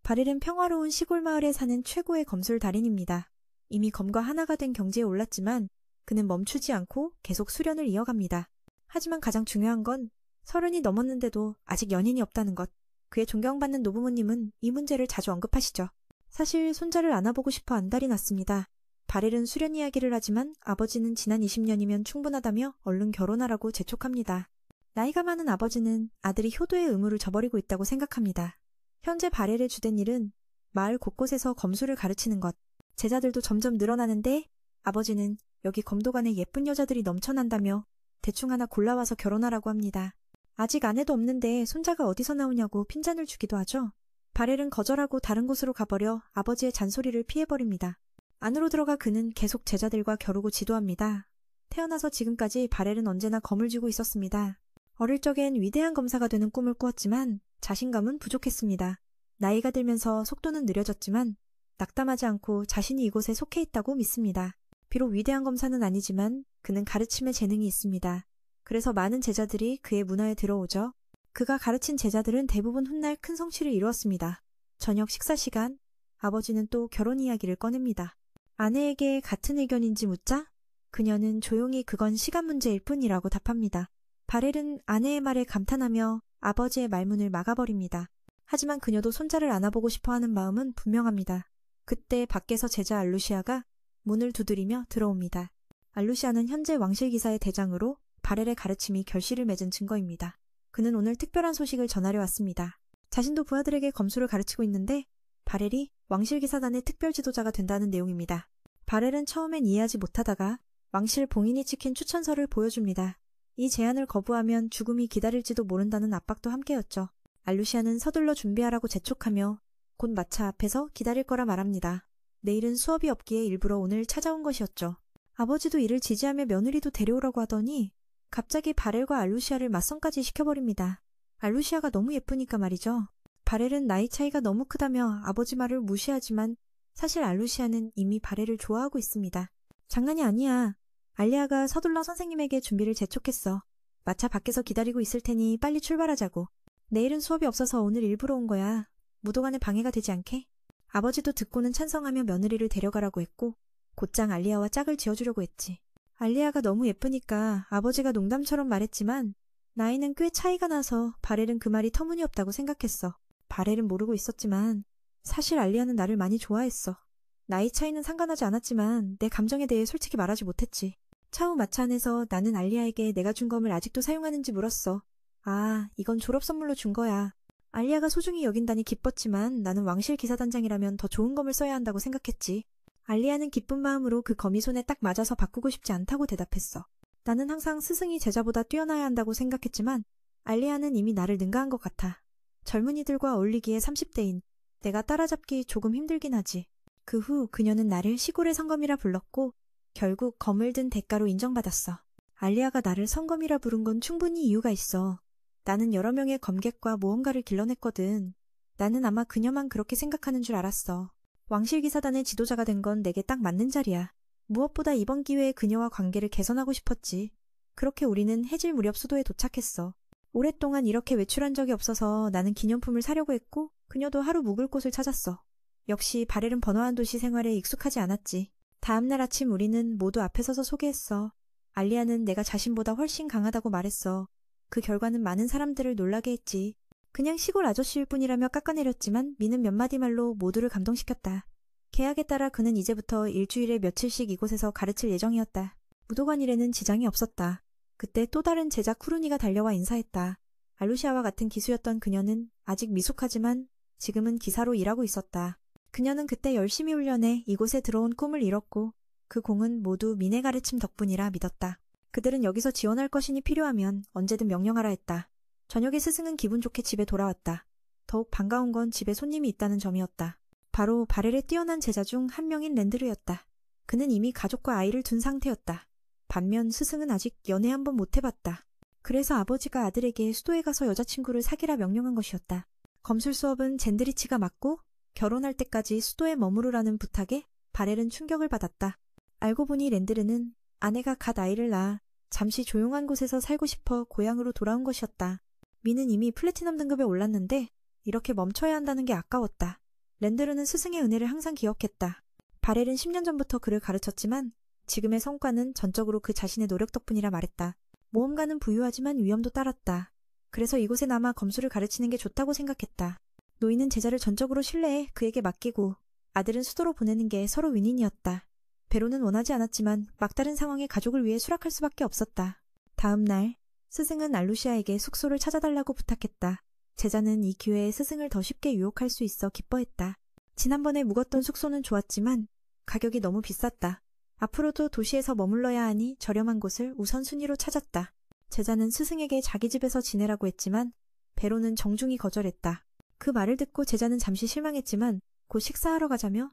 바렐은 평화로운 시골 마을에 사는 최고의 검술 달인입니다. 이미 검과 하나가 된 경지에 올랐지만 그는 멈추지 않고 계속 수련을 이어갑니다. 하지만 가장 중요한 건 30이 넘었는데도 아직 연인이 없다는 것. 그의 존경받는 노부모님은 이 문제를 자주 언급하시죠. 사실 손자를 안아보고 싶어 안달이 났습니다. 바렐은 수련 이야기를 하지만 아버지는 지난 20년이면 충분하다며 얼른 결혼하라고 재촉합니다. 나이가 많은 아버지는 아들이 효도의 의무를 저버리고 있다고 생각합니다. 현재 바렐의 주된 일은 마을 곳곳에서 검술을 가르치는 것. 제자들도 점점 늘어나는데 아버지는 여기 검도관에 예쁜 여자들이 넘쳐난다며 대충 하나 골라와서 결혼하라고 합니다. 아직 아내도 없는데 손자가 어디서 나오냐고 핀잔을 주기도 하죠. 바렐은 거절하고 다른 곳으로 가버려 아버지의 잔소리를 피해버립니다. 안으로 들어가 그는 계속 제자들과 겨루고 지도합니다. 태어나서 지금까지 바렐은 언제나 검을 쥐고 있었습니다. 어릴 적엔 위대한 검사가 되는 꿈을 꾸었지만 자신감은 부족했습니다. 나이가 들면서 속도는 느려졌지만 낙담하지 않고 자신이 이곳에 속해 있다고 믿습니다. 비록 위대한 검사는 아니지만 그는 가르침에 재능이 있습니다. 그래서 많은 제자들이 그의 문화에 들어오죠. 그가 가르친 제자들은 대부분 훗날 큰 성취를 이루었습니다. 저녁 식사 시간, 아버지는 또 결혼 이야기를 꺼냅니다. 아내에게 같은 의견인지 묻자 그녀는 조용히 그건 시간 문제일 뿐이라고 답합니다. 바렐은 아내의 말에 감탄하며 아버지의 말문을 막아버립니다. 하지만 그녀도 손자를 안아보고 싶어하는 마음은 분명합니다. 그때 밖에서 제자 알루시아가 문을 두드리며 들어옵니다. 알루시아는 현재 왕실기사의 대장으로 바렐의 가르침이 결실을 맺은 증거입니다. 그는 오늘 특별한 소식을 전하려 왔습니다. 자신도 부하들에게 검술을 가르치고 있는데 바렐이 왕실기사단의 특별 지도자가 된다는 내용입니다. 바렐은 처음엔 이해하지 못하다가 왕실 봉인이 찍힌 추천서를 보여줍니다. 이 제안을 거부하면 죽음이 기다릴지도 모른다는 압박도 함께였죠. 알루시아는 서둘러 준비하라고 재촉하며 곧 마차 앞에서 기다릴 거라 말합니다. 내일은 수업이 없기에 일부러 오늘 찾아온 것이었죠. 아버지도 이를 지지하며 며느리도 데려오라고 하더니 갑자기 바렐과 알루시아를 맞선까지 시켜버립니다. 알루시아가 너무 예쁘니까 말이죠. 바렐은 나이 차이가 너무 크다며 아버지 말을 무시하지만 사실 알루시아는 이미 바렐을 좋아하고 있습니다. 장난이 아니야. 알리아가 서둘러 선생님에게 준비를 재촉했어. 마차 밖에서 기다리고 있을 테니 빨리 출발하자고. 내일은 수업이 없어서 오늘 일부러 온 거야. 무도관에 방해가 되지 않게? 아버지도 듣고는 찬성하며 며느리를 데려가라고 했고 곧장 알리아와 짝을 지어주려고 했지. 알리아가 너무 예쁘니까 아버지가 농담처럼 말했지만 나이는 꽤 차이가 나서 바렐은 그 말이 터무니없다고 생각했어. 바렐은 모르고 있었지만 사실 알리아는 나를 많이 좋아했어. 나이 차이는 상관하지 않았지만 내 감정에 대해 솔직히 말하지 못했지. 차후 마차 안에서 나는 알리아에게 내가 준 검을 아직도 사용하는지 물었어. 아, 이건 졸업 선물로 준 거야. 알리아가 소중히 여긴다니 기뻤지만 나는 왕실 기사단장이라면 더 좋은 검을 써야 한다고 생각했지. 알리아는 기쁜 마음으로 그 검이 손에 딱 맞아서 바꾸고 싶지 않다고 대답했어. 나는 항상 스승이 제자보다 뛰어나야 한다고 생각했지만 알리아는 이미 나를 능가한 것 같아. 젊은이들과 어울리기에 30대인 내가 따라잡기 조금 힘들긴 하지. 그 후 그녀는 나를 시골의 성검이라 불렀고 결국 검을 든 대가로 인정받았어. 알리아가 나를 성검이라 부른 건 충분히 이유가 있어. 나는 여러 명의 검객과 모험가를 길러냈거든. 나는 아마 그녀만 그렇게 생각하는 줄 알았어. 왕실기사단의 지도자가 된 건 내게 딱 맞는 자리야. 무엇보다 이번 기회에 그녀와 관계를 개선하고 싶었지. 그렇게 우리는 해질 무렵 수도에 도착했어. 오랫동안 이렇게 외출한 적이 없어서 나는 기념품을 사려고 했고 그녀도 하루 묵을 곳을 찾았어. 역시 바렐은 번화한 도시 생활에 익숙하지 않았지. 다음날 아침 우리는 모두 앞에 서서 소개했어. 알리아는 내가 자신보다 훨씬 강하다고 말했어. 그 결과는 많은 사람들을 놀라게 했지. 그냥 시골 아저씨일 뿐이라며 깎아내렸지만 미는 몇 마디 말로 모두를 감동시켰다. 계약에 따라 그는 이제부터 일주일에 며칠씩 이곳에서 가르칠 예정이었다. 무도관 일에는 지장이 없었다. 그때 또 다른 제자 쿠르니가 달려와 인사했다. 알루시아와 같은 기수였던 그녀는 아직 미숙하지만 지금은 기사로 일하고 있었다. 그녀는 그때 열심히 훈련해 이곳에 들어온 꿈을 이뤘고 그 공은 모두 민의 가르침 덕분이라 믿었다. 그들은 여기서 지원할 것이니 필요하면 언제든 명령하라 했다. 저녁에 스승은 기분 좋게 집에 돌아왔다. 더욱 반가운 건 집에 손님이 있다는 점이었다. 바로 바렐의 뛰어난 제자 중 한 명인 랜드르였다. 그는 이미 가족과 아이를 둔 상태였다. 반면 스승은 아직 연애 한 번 못 해봤다. 그래서 아버지가 아들에게 수도에 가서 여자친구를 사귀라 명령한 것이었다. 검술 수업은 젠드리치가 맡고 결혼할 때까지 수도에 머무르라는 부탁에 바렐은 충격을 받았다. 알고 보니 랜드르는 아내가 갓 아이를 낳아 잠시 조용한 곳에서 살고 싶어 고향으로 돌아온 것이었다. 미는 이미 플래티넘 등급에 올랐는데 이렇게 멈춰야 한다는 게 아까웠다. 랜드르는 스승의 은혜를 항상 기억했다. 바렐은 10년 전부터 그를 가르쳤지만 지금의 성과는 전적으로 그 자신의 노력 덕분이라 말했다. 모험가는 부유하지만 위험도 따랐다. 그래서 이곳에 남아 검술을 가르치는 게 좋다고 생각했다. 노인은 제자를 전적으로 신뢰해 그에게 맡기고 아들은 수도로 보내는 게 서로 윈윈이었다. 베로는 원하지 않았지만 막다른 상황에 가족을 위해 수락할 수밖에 없었다. 다음 날 스승은 알루시아에게 숙소를 찾아달라고 부탁했다. 제자는 이 기회에 스승을 더 쉽게 유혹할 수 있어 기뻐했다. 지난번에 묵었던 숙소는 좋았지만 가격이 너무 비쌌다. 앞으로도 도시에서 머물러야 하니 저렴한 곳을 우선순위로 찾았다. 제자는 스승에게 자기 집에서 지내라고 했지만 베로는 정중히 거절했다. 그 말을 듣고 제자는 잠시 실망했지만 곧 식사하러 가자며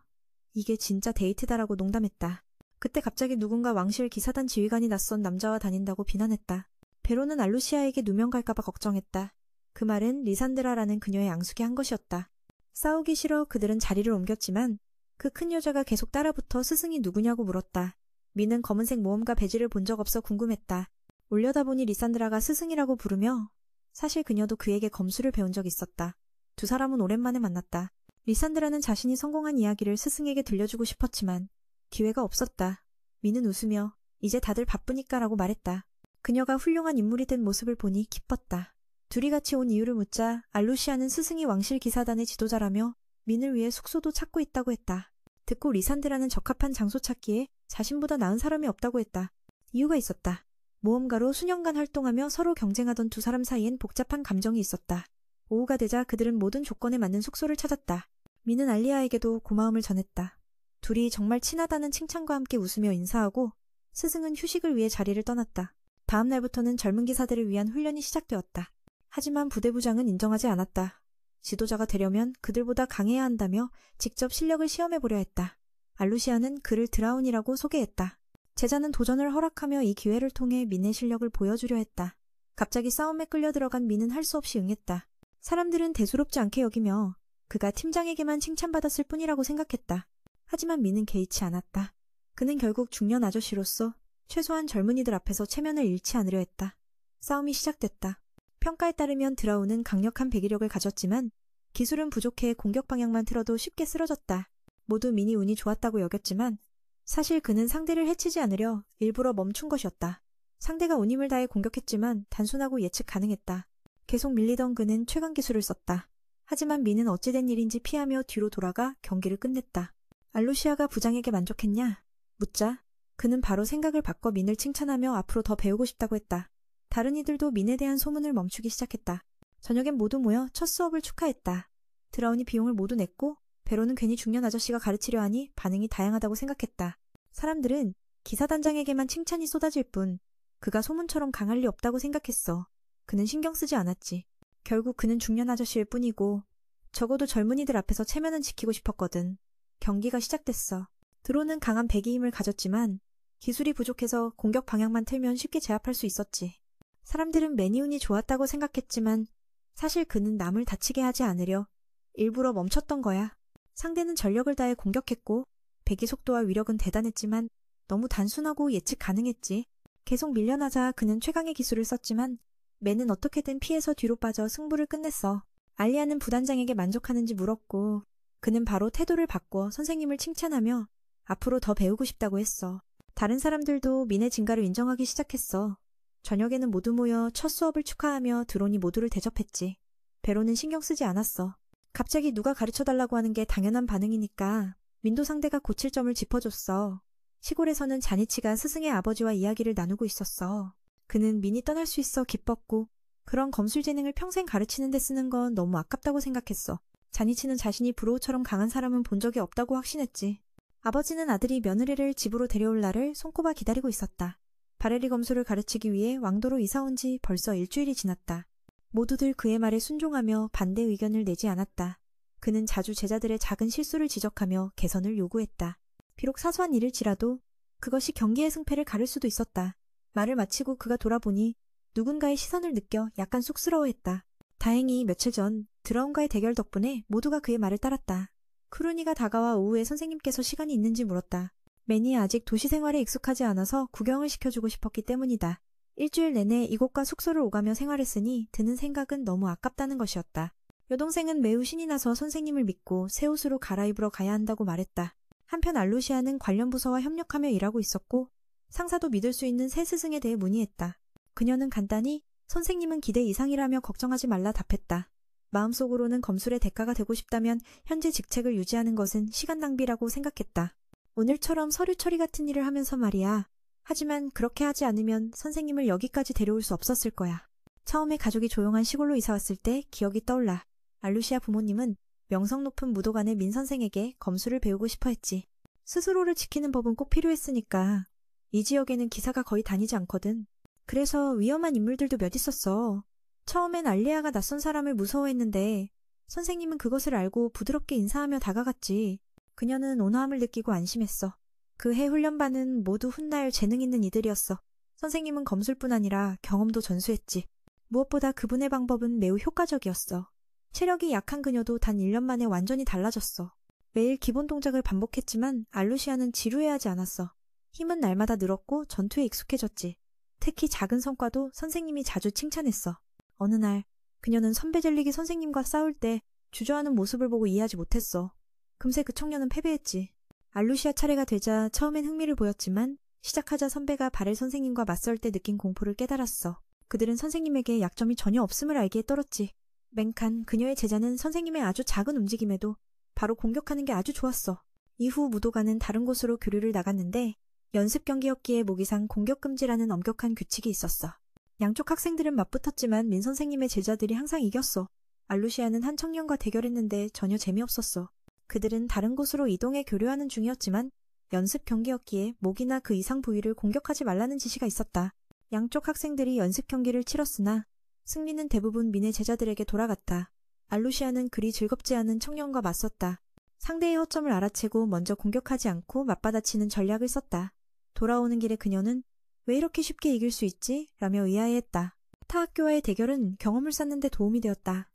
이게 진짜 데이트다라고 농담했다. 그때 갑자기 누군가 왕실 기사단 지휘관이 낯선 남자와 다닌다고 비난했다. 베로는 알루시아에게 누명 갈까봐 걱정했다. 그 말은 리산드라라는 그녀의 앙숙이 한 것이었다. 싸우기 싫어 그들은 자리를 옮겼지만 그 큰 여자가 계속 따라붙어 스승이 누구냐고 물었다. 미는 검은색 모험가 배지를 본 적 없어 궁금했다. 올려다보니 리산드라가 스승이라고 부르며 사실 그녀도 그에게 검술을 배운 적 있었다. 두 사람은 오랜만에 만났다. 리산드라는 자신이 성공한 이야기를 스승에게 들려주고 싶었지만 기회가 없었다. 미는 웃으며 이제 다들 바쁘니까라고 말했다. 그녀가 훌륭한 인물이 된 모습을 보니 기뻤다. 둘이 같이 온 이유를 묻자 알루시아는 스승이 왕실 기사단의 지도자라며 민을 위해 숙소도 찾고 있다고 했다. 듣고 리산드라는 적합한 장소 찾기에 자신보다 나은 사람이 없다고 했다. 이유가 있었다. 모험가로 수년간 활동하며 서로 경쟁하던 두 사람 사이엔 복잡한 감정이 있었다. 오후가 되자 그들은 모든 조건에 맞는 숙소를 찾았다. 민은 알리아에게도 고마움을 전했다. 둘이 정말 친하다는 칭찬과 함께 웃으며 인사하고 스승은 휴식을 위해 자리를 떠났다. 다음 날부터는 젊은 기사들을 위한 훈련이 시작되었다. 하지만 부대부장은 인정하지 않았다. 지도자가 되려면 그들보다 강해야 한다며 직접 실력을 시험해보려 했다. 알루시아는 그를 드라운이라고 소개했다. 제자는 도전을 허락하며 이 기회를 통해 민의 실력을 보여주려 했다. 갑자기 싸움에 끌려 들어간 민은 할 수 없이 응했다. 사람들은 대수롭지 않게 여기며 그가 팀장에게만 칭찬받았을 뿐이라고 생각했다. 하지만 민은 개의치 않았다. 그는 결국 중년 아저씨로서 최소한 젊은이들 앞에서 체면을 잃지 않으려 했다. 싸움이 시작됐다. 평가에 따르면 드라운은 강력한 배기력을 가졌지만 기술은 부족해 공격 방향만 틀어도 쉽게 쓰러졌다. 모두 민이 운이 좋았다고 여겼지만 사실 그는 상대를 해치지 않으려 일부러 멈춘 것이었다. 상대가 온 힘을 다해 공격했지만 단순하고 예측 가능했다. 계속 밀리던 그는 최강 기술을 썼다. 하지만 민은 어찌된 일인지 피하며 뒤로 돌아가 경기를 끝냈다. 알루시아가 부장에게 만족했냐? 묻자 그는 바로 생각을 바꿔 민을 칭찬하며 앞으로 더 배우고 싶다고 했다. 다른 이들도 민에 대한 소문을 멈추기 시작했다. 저녁엔 모두 모여 첫 수업을 축하했다. 드라운이 비용을 모두 냈고 베로는 괜히 중년 아저씨가 가르치려 하니 반응이 다양하다고 생각했다. 사람들은 기사단장에게만 칭찬이 쏟아질 뿐 그가 소문처럼 강할 리 없다고 생각했어. 그는 신경 쓰지 않았지. 결국 그는 중년 아저씨일 뿐이고 적어도 젊은이들 앞에서 체면은 지키고 싶었거든. 경기가 시작됐어. 드론은 강한 배기 힘을 가졌지만 기술이 부족해서 공격 방향만 틀면 쉽게 제압할 수 있었지. 사람들은 매니운이 좋았다고 생각했지만 사실 그는 남을 다치게 하지 않으려 일부러 멈췄던 거야. 상대는 전력을 다해 공격했고 배기 속도와 위력은 대단했지만 너무 단순하고 예측 가능했지. 계속 밀려나자 그는 최강의 기술을 썼지만 맨은 어떻게든 피해서 뒤로 빠져 승부를 끝냈어. 알리아는 부단장에게 만족하는지 물었고 그는 바로 태도를 바꿔 선생님을 칭찬하며 앞으로 더 배우고 싶다고 했어. 다른 사람들도 민의 진가를 인정하기 시작했어. 저녁에는 모두 모여 첫 수업을 축하하며 드론이 모두를 대접했지. 베로는 신경 쓰지 않았어. 갑자기 누가 가르쳐달라고 하는 게 당연한 반응이니까 민도 상대가 고칠 점을 짚어줬어. 시골에서는 자니치가 스승의 아버지와 이야기를 나누고 있었어. 그는 민이 떠날 수 있어 기뻤고 그런 검술 재능을 평생 가르치는 데 쓰는 건 너무 아깝다고 생각했어. 자니치는 자신이 브로우처럼 강한 사람은 본 적이 없다고 확신했지. 아버지는 아들이 며느리를 집으로 데려올 날을 손꼽아 기다리고 있었다. 바레리 검술을 가르치기 위해 왕도로 이사온 지 벌써 일주일이 지났다. 모두들 그의 말에 순종하며 반대 의견을 내지 않았다. 그는 자주 제자들의 작은 실수를 지적하며 개선을 요구했다. 비록 사소한 일일지라도 그것이 경기의 승패를 가를 수도 있었다. 말을 마치고 그가 돌아보니 누군가의 시선을 느껴 약간 쑥스러워했다. 다행히 며칠 전 드라운과의 대결 덕분에 모두가 그의 말을 따랐다. 크루니가 다가와 오후에 선생님께서 시간이 있는지 물었다. 맨이 아직 도시 생활에 익숙하지 않아서 구경을 시켜주고 싶었기 때문이다. 일주일 내내 이곳과 숙소를 오가며 생활했으니 드는 생각은 너무 아깝다는 것이었다. 여동생은 매우 신이 나서 선생님을 믿고 새 옷으로 갈아입으러 가야 한다고 말했다. 한편 알루시아는 관련 부서와 협력하며 일하고 있었고 상사도 믿을 수 있는 새 스승에 대해 문의했다. 그녀는 간단히 선생님은 기대 이상이라며 걱정하지 말라 답했다. 마음속으로는 검술의 대가가 되고 싶다면 현재 직책을 유지하는 것은 시간 낭비라고 생각했다. 오늘처럼 서류 처리 같은 일을 하면서 말이야. 하지만 그렇게 하지 않으면 선생님을 여기까지 데려올 수 없었을 거야. 처음에 가족이 조용한 시골로 이사 왔을 때 기억이 떠올라. 알루시아 부모님은 명성 높은 무도관의 민 선생에게 검술을 배우고 싶어 했지. 스스로를 지키는 법은 꼭 필요했으니까. 이 지역에는 기사가 거의 다니지 않거든. 그래서 위험한 인물들도 몇 있었어. 처음엔 알리아가 낯선 사람을 무서워했는데 선생님은 그것을 알고 부드럽게 인사하며 다가갔지. 그녀는 온화함을 느끼고 안심했어. 그 해 훈련반은 모두 훗날 재능 있는 이들이었어. 선생님은 검술뿐 아니라 경험도 전수했지. 무엇보다 그분의 방법은 매우 효과적이었어. 체력이 약한 그녀도 단 1년 만에 완전히 달라졌어. 매일 기본 동작을 반복했지만 알루시아는 지루해하지 않았어. 힘은 날마다 늘었고 전투에 익숙해졌지. 특히 작은 성과도 선생님이 자주 칭찬했어. 어느 날 그녀는 선배 젤리기 선생님과 싸울 때 주저하는 모습을 보고 이해하지 못했어. 금세 그 청년은 패배했지. 알루시아 차례가 되자 처음엔 흥미를 보였지만 시작하자 선배가 바렐 선생님과 맞설 때 느낀 공포를 깨달았어. 그들은 선생님에게 약점이 전혀 없음을 알기에 떨었지. 맹칸 그녀의 제자는 선생님의 아주 작은 움직임에도 바로 공격하는 게 아주 좋았어. 이후 무도가는 다른 곳으로 교류를 나갔는데 연습 경기였기에 모기상 공격 금지라는 엄격한 규칙이 있었어. 양쪽 학생들은 맞붙었지만 민 선생님의 제자들이 항상 이겼어. 알루시아는 한 청년과 대결했는데 전혀 재미없었어. 그들은 다른 곳으로 이동해 교류하는 중이었지만 연습 경기였기에 목이나 그 이상 부위를 공격하지 말라는 지시가 있었다. 양쪽 학생들이 연습 경기를 치렀으나 승리는 대부분 민의 제자들에게 돌아갔다. 알루시아는 그리 즐겁지 않은 청년과 맞섰다. 상대의 허점을 알아채고 먼저 공격하지 않고 맞받아치는 전략을 썼다. 돌아오는 길에 그녀는 왜 이렇게 쉽게 이길 수 있지? 라며 의아해했다. 타 학교와의 대결은 경험을 쌓는 데 도움이 되었다.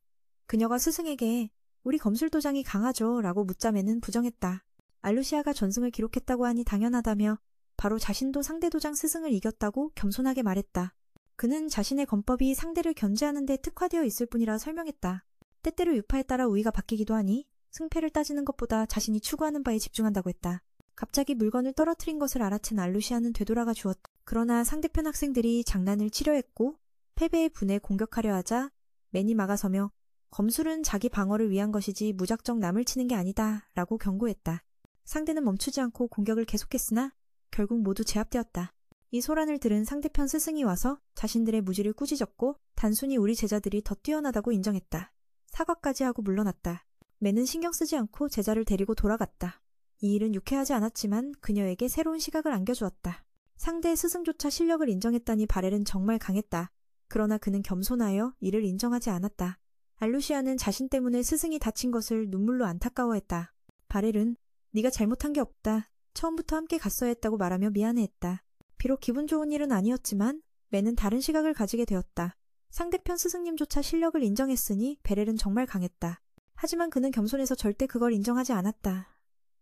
그녀가 스승에게 우리 검술도장이 강하죠? 라고 묻자매는 부정했다. 알루시아가 전승을 기록했다고 하니 당연하다며 바로 자신도 상대 도장 스승을 이겼다고 겸손하게 말했다. 그는 자신의 검법이 상대를 견제하는 데 특화되어 있을 뿐이라 설명했다. 때때로 유파에 따라 우위가 바뀌기도 하니 승패를 따지는 것보다 자신이 추구하는 바에 집중한다고 했다. 갑자기 물건을 떨어뜨린 것을 알아챈 알루시아는 되돌아가 주었다. 그러나 상대편 학생들이 장난을 치려 했고 패배의 분에 공격하려 하자 맨이 막아서며 검술은 자기 방어를 위한 것이지 무작정 남을 치는 게 아니다 라고 경고했다. 상대는 멈추지 않고 공격을 계속했으나 결국 모두 제압되었다. 이 소란을 들은 상대편 스승이 와서 자신들의 무지를 꾸짖었고 단순히 우리 제자들이 더 뛰어나다고 인정했다. 사과까지 하고 물러났다. 맨은 신경 쓰지 않고 제자를 데리고 돌아갔다. 이 일은 유쾌하지 않았지만 그녀에게 새로운 시각을 안겨주었다. 상대 스승조차 실력을 인정했다니 바렐은 정말 강했다. 그러나 그는 겸손하여 이를 인정하지 않았다. 알루시아는 자신 때문에 스승이 다친 것을 눈물로 안타까워했다. 바렐은 네가 잘못한 게 없다. 처음부터 함께 갔어야 했다고 말하며 미안해했다. 비록 기분 좋은 일은 아니었지만 맨은 다른 시각을 가지게 되었다. 상대편 스승님조차 실력을 인정했으니 베렐은 정말 강했다. 하지만 그는 겸손해서 절대 그걸 인정하지 않았다.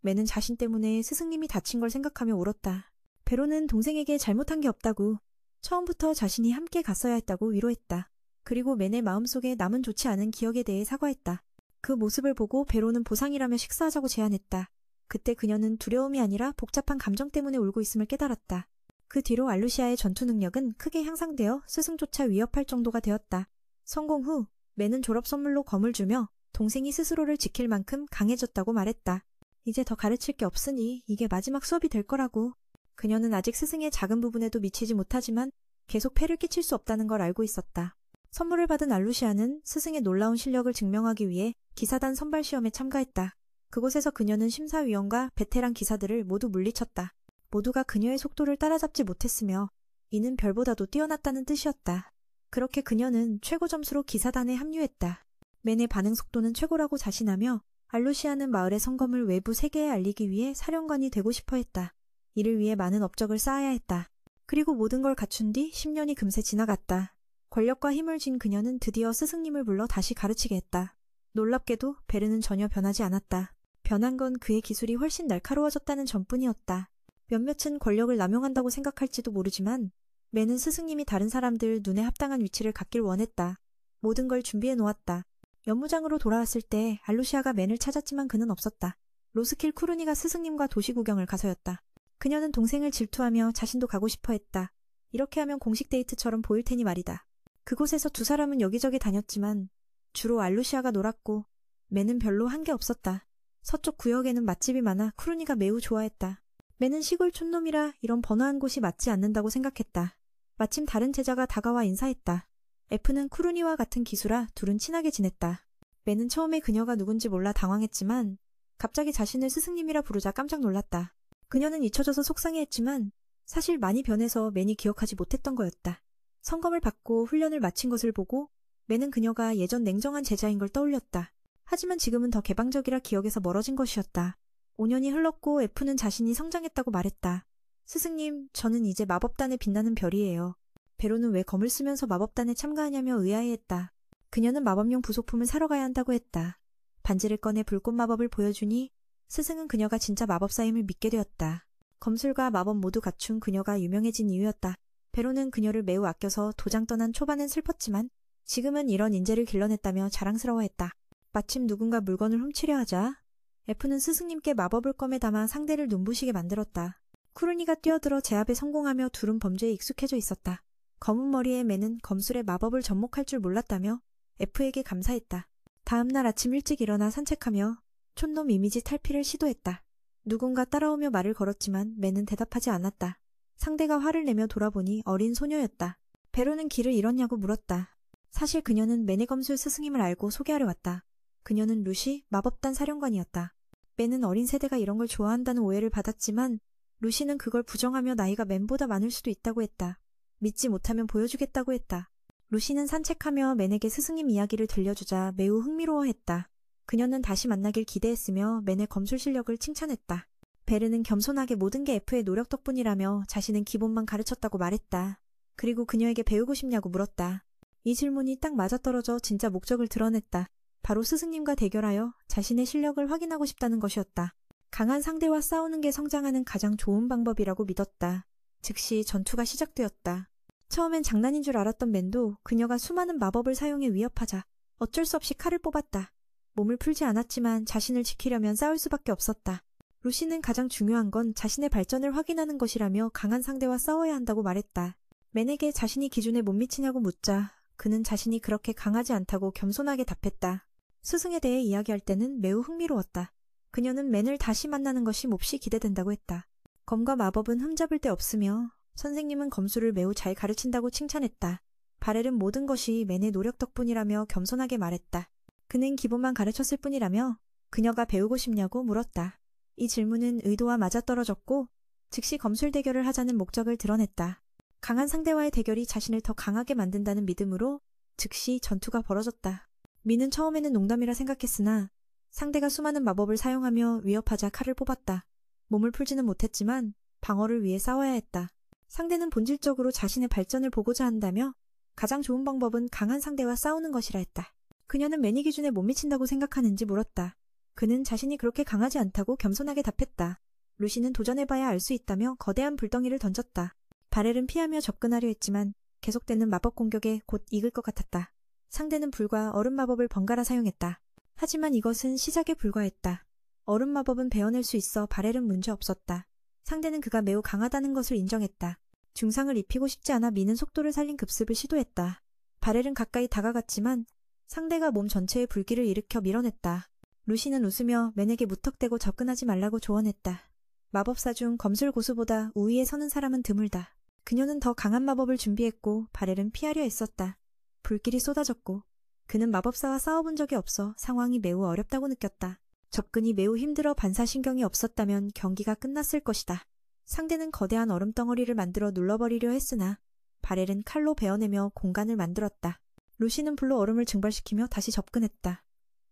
맨은 자신 때문에 스승님이 다친 걸 생각하며 울었다. 베로는 동생에게 잘못한 게 없다고 처음부터 자신이 함께 갔어야 했다고 위로했다. 그리고 맨의 마음속에 남은 좋지 않은 기억에 대해 사과했다. 그 모습을 보고 베로는 보상이라며 식사하자고 제안했다. 그때 그녀는 두려움이 아니라 복잡한 감정 때문에 울고 있음을 깨달았다. 그 뒤로 알루시아의 전투 능력은 크게 향상되어 스승조차 위협할 정도가 되었다. 성공 후 맨은 졸업 선물로 검을 주며 동생이 스스로를 지킬 만큼 강해졌다고 말했다. 이제 더 가르칠 게 없으니 이게 마지막 수업이 될 거라고. 그녀는 아직 스승의 작은 부분에도 미치지 못하지만 계속 폐를 끼칠 수 없다는 걸 알고 있었다. 선물을 받은 알루시아는 스승의 놀라운 실력을 증명하기 위해 기사단 선발 시험에 참가했다. 그곳에서 그녀는 심사위원과 베테랑 기사들을 모두 물리쳤다. 모두가 그녀의 속도를 따라잡지 못했으며 이는 별보다도 뛰어났다는 뜻이었다. 그렇게 그녀는 최고 점수로 기사단에 합류했다. 맨의 반응 속도는 최고라고 자신하며 알루시아는 마을의 성검을 외부 세계에 알리기 위해 사령관이 되고 싶어 했다. 이를 위해 많은 업적을 쌓아야 했다. 그리고 모든 걸 갖춘 뒤 10년이 금세 지나갔다. 권력과 힘을 쥔 그녀는 드디어 스승님을 불러 다시 가르치게 했다. 놀랍게도 베르는 전혀 변하지 않았다. 변한 건 그의 기술이 훨씬 날카로워졌다는 점뿐이었다. 몇몇은 권력을 남용한다고 생각할지도 모르지만 맨은 스승님이 다른 사람들 눈에 합당한 위치를 갖길 원했다. 모든 걸 준비해 놓았다. 연무장으로 돌아왔을 때 알루시아가 맨을 찾았지만 그는 없었다. 로스킬 쿠르니가 스승님과 도시 구경을 가서였다. 그녀는 동생을 질투하며 자신도 가고 싶어 했다. 이렇게 하면 공식 데이트처럼 보일 테니 말이다. 그곳에서 두 사람은 여기저기 다녔지만 주로 알루시아가 놀았고 맨은 별로 한 게 없었다. 서쪽 구역에는 맛집이 많아 쿠르니가 매우 좋아했다. 맨은 시골 촌놈이라 이런 번화한 곳이 맞지 않는다고 생각했다. 마침 다른 제자가 다가와 인사했다. F는 쿠르니와 같은 기수라 둘은 친하게 지냈다. 맨은 처음에 그녀가 누군지 몰라 당황했지만 갑자기 자신을 스승님이라 부르자 깜짝 놀랐다. 그녀는 잊혀져서 속상해했지만 사실 많이 변해서 맨이 기억하지 못했던 거였다. 성검을 받고 훈련을 마친 것을 보고 맨은 그녀가 예전 냉정한 제자인 걸 떠올렸다. 하지만 지금은 더 개방적이라 기억에서 멀어진 것이었다. 5년이 흘렀고 F는 자신이 성장했다고 말했다. 스승님, 저는 이제 마법단에 빛나는 별이에요. 베로는 왜 검을 쓰면서 마법단에 참가하냐며 의아해했다. 그녀는 마법용 부속품을 사러 가야 한다고 했다. 반지를 꺼내 불꽃 마법을 보여주니 스승은 그녀가 진짜 마법사임을 믿게 되었다. 검술과 마법 모두 갖춘 그녀가 유명해진 이유였다. 베로는 그녀를 매우 아껴서 도장 떠난 초반엔 슬펐지만 지금은 이런 인재를 길러냈다며 자랑스러워했다. 마침 누군가 물건을 훔치려 하자 F는 스승님께 마법을 껌에 담아 상대를 눈부시게 만들었다. 쿠르니가 뛰어들어 제압에 성공하며 둘은 범죄에 익숙해져 있었다. 검은 머리의 맨은 검술에 마법을 접목할 줄 몰랐다며 F에게 감사했다. 다음 날 아침 일찍 일어나 산책하며 촌놈 이미지 탈피를 시도했다. 누군가 따라오며 말을 걸었지만 맨은 대답하지 않았다. 상대가 화를 내며 돌아보니 어린 소녀였다. 베로는 길을 잃었냐고 물었다. 사실 그녀는 맨의 검술 스승임을 알고 소개하려 왔다. 그녀는 루시, 마법단 사령관이었다. 맨은 어린 세대가 이런 걸 좋아한다는 오해를 받았지만 루시는 그걸 부정하며 나이가 맨보다 많을 수도 있다고 했다. 믿지 못하면 보여주겠다고 했다. 루시는 산책하며 맨에게 스승님 이야기를 들려주자 매우 흥미로워했다. 그녀는 다시 만나길 기대했으며 맨의 검술 실력을 칭찬했다. 베르는 겸손하게 모든 게 F의 노력 덕분이라며 자신은 기본만 가르쳤다고 말했다. 그리고 그녀에게 배우고 싶냐고 물었다. 이 질문이 딱 맞아떨어져 진짜 목적을 드러냈다. 바로 스승님과 대결하여 자신의 실력을 확인하고 싶다는 것이었다. 강한 상대와 싸우는 게 성장하는 가장 좋은 방법이라고 믿었다. 즉시 전투가 시작되었다. 처음엔 장난인 줄 알았던 맨도 그녀가 수많은 마법을 사용해 위협하자 어쩔 수 없이 칼을 뽑았다. 몸을 풀지 않았지만 자신을 지키려면 싸울 수밖에 없었다. 루시는 가장 중요한 건 자신의 발전을 확인하는 것이라며 강한 상대와 싸워야 한다고 말했다. 맨에게 자신이 기준에 못 미치냐고 묻자 그는 자신이 그렇게 강하지 않다고 겸손하게 답했다. 스승에 대해 이야기할 때는 매우 흥미로웠다. 그녀는 맨을 다시 만나는 것이 몹시 기대된다고 했다. 검과 마법은 흠잡을 데 없으며 선생님은 검술을 매우 잘 가르친다고 칭찬했다. 바렐은 모든 것이 맨의 노력 덕분이라며 겸손하게 말했다. 그는 기본만 가르쳤을 뿐이라며 그녀가 배우고 싶냐고 물었다. 이 질문은 의도와 맞아떨어졌고 즉시 검술 대결을 하자는 목적을 드러냈다. 강한 상대와의 대결이 자신을 더 강하게 만든다는 믿음으로 즉시 전투가 벌어졌다. 미는 처음에는 농담이라 생각했으나 상대가 수많은 마법을 사용하며 위협하자 칼을 뽑았다. 몸을 풀지는 못했지만 방어를 위해 싸워야 했다. 상대는 본질적으로 자신의 발전을 보고자 한다며 가장 좋은 방법은 강한 상대와 싸우는 것이라 했다. 그녀는 매니 기준에 못 미친다고 생각하는지 물었다. 그는 자신이 그렇게 강하지 않다고 겸손하게 답했다. 루시는 도전해봐야 알 수 있다며 거대한 불덩이를 던졌다. 바렐은 피하며 접근하려 했지만 계속되는 마법 공격에 곧 익을 것 같았다. 상대는 불과 얼음 마법을 번갈아 사용했다. 하지만 이것은 시작에 불과했다. 얼음 마법은 베어낼 수 있어 바렐은 문제 없었다. 상대는 그가 매우 강하다는 것을 인정했다. 중상을 입히고 싶지 않아 미는 속도를 살린 급습을 시도했다. 바렐은 가까이 다가갔지만 상대가 몸 전체에 불길을 일으켜 밀어냈다. 루시는 웃으며 맨에게 무턱대고 접근하지 말라고 조언했다. 마법사 중 검술 고수보다 우위에 서는 사람은 드물다. 그녀는 더 강한 마법을 준비했고 바렐은 피하려 했었다. 불길이 쏟아졌고 그는 마법사와 싸워본 적이 없어 상황이 매우 어렵다고 느꼈다. 접근이 매우 힘들어 반사신경이 없었다면 경기가 끝났을 것이다. 상대는 거대한 얼음덩어리를 만들어 눌러버리려 했으나 바렐은 칼로 베어내며 공간을 만들었다. 루시는 불로 얼음을 증발시키며 다시 접근했다.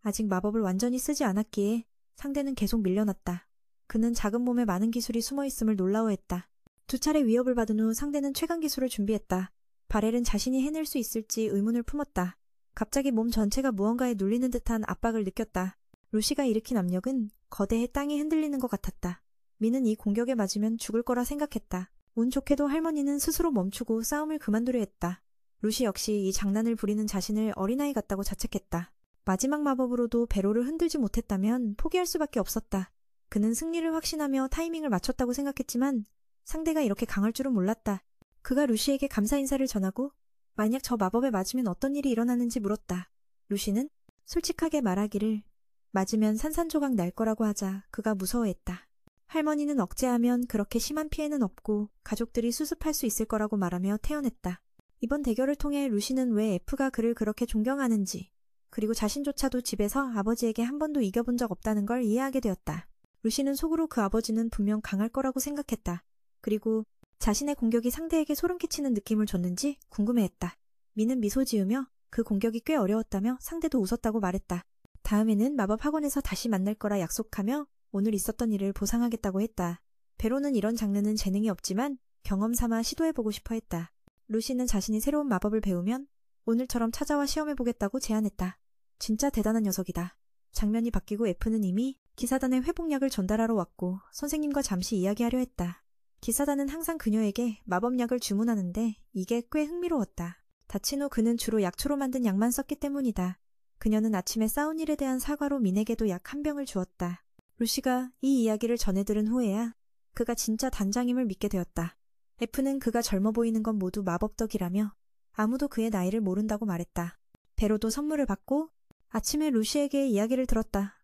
아직 마법을 완전히 쓰지 않았기에 상대는 계속 밀려났다. 그는 작은 몸에 많은 기술이 숨어있음을 놀라워했다. 두 차례 위협을 받은 후 상대는 최강 기술을 준비했다. 바렐은 자신이 해낼 수 있을지 의문을 품었다. 갑자기 몸 전체가 무언가에 눌리는 듯한 압박을 느꼈다. 루시가 일으킨 압력은 거대해 땅이 흔들리는 것 같았다. 미는 이 공격에 맞으면 죽을 거라 생각했다. 운 좋게도 할머니는 스스로 멈추고 싸움을 그만두려 했다. 루시 역시 이 장난을 부리는 자신을 어린아이 같다고 자책했다. 마지막 마법으로도 배로를 흔들지 못했다면 포기할 수밖에 없었다. 그는 승리를 확신하며 타이밍을 맞췄다고 생각했지만 상대가 이렇게 강할 줄은 몰랐다. 그가 루시에게 감사 인사를 전하고 만약 저 마법에 맞으면 어떤 일이 일어나는지 물었다. 루시는 솔직하게 말하기를 맞으면 산산조각 날 거라고 하자 그가 무서워했다. 할머니는 억제하면 그렇게 심한 피해는 없고 가족들이 수습할 수 있을 거라고 말하며 태연했다. 이번 대결을 통해 루시는 왜 F가 그를 그렇게 존경하는지 그리고 자신조차도 집에서 아버지에게 한 번도 이겨본 적 없다는 걸 이해하게 되었다. 루시는 속으로 그 아버지는 분명 강할 거라고 생각했다. 그리고 자신의 공격이 상대에게 소름 끼치는 느낌을 줬는지 궁금해했다. 미는 미소 지으며 그 공격이 꽤 어려웠다며 상대도 웃었다고 말했다. 다음에는 마법 학원에서 다시 만날 거라 약속하며 오늘 있었던 일을 보상하겠다고 했다. 베로는 이런 장르는 재능이 없지만 경험 삼아 시도해보고 싶어 했다. 루시는 자신이 새로운 마법을 배우면 오늘처럼 찾아와 시험해보겠다고 제안했다. 진짜 대단한 녀석이다. 장면이 바뀌고 F는 이미 기사단의 회복약을 전달하러 왔고 선생님과 잠시 이야기하려 했다. 기사단은 항상 그녀에게 마법약을 주문하는데 이게 꽤 흥미로웠다. 다친 후 그는 주로 약초로 만든 약만 썼기 때문이다. 그녀는 아침에 싸운 일에 대한 사과로 민에게도 약 한 병을 주었다. 루시가 이 이야기를 전해 들은 후에야 그가 진짜 단장임을 믿게 되었다. F는 그가 젊어 보이는 건 모두 마법 덕이라며 아무도 그의 나이를 모른다고 말했다. 베로도 선물을 받고 아침에 루시에게 이야기를 들었다.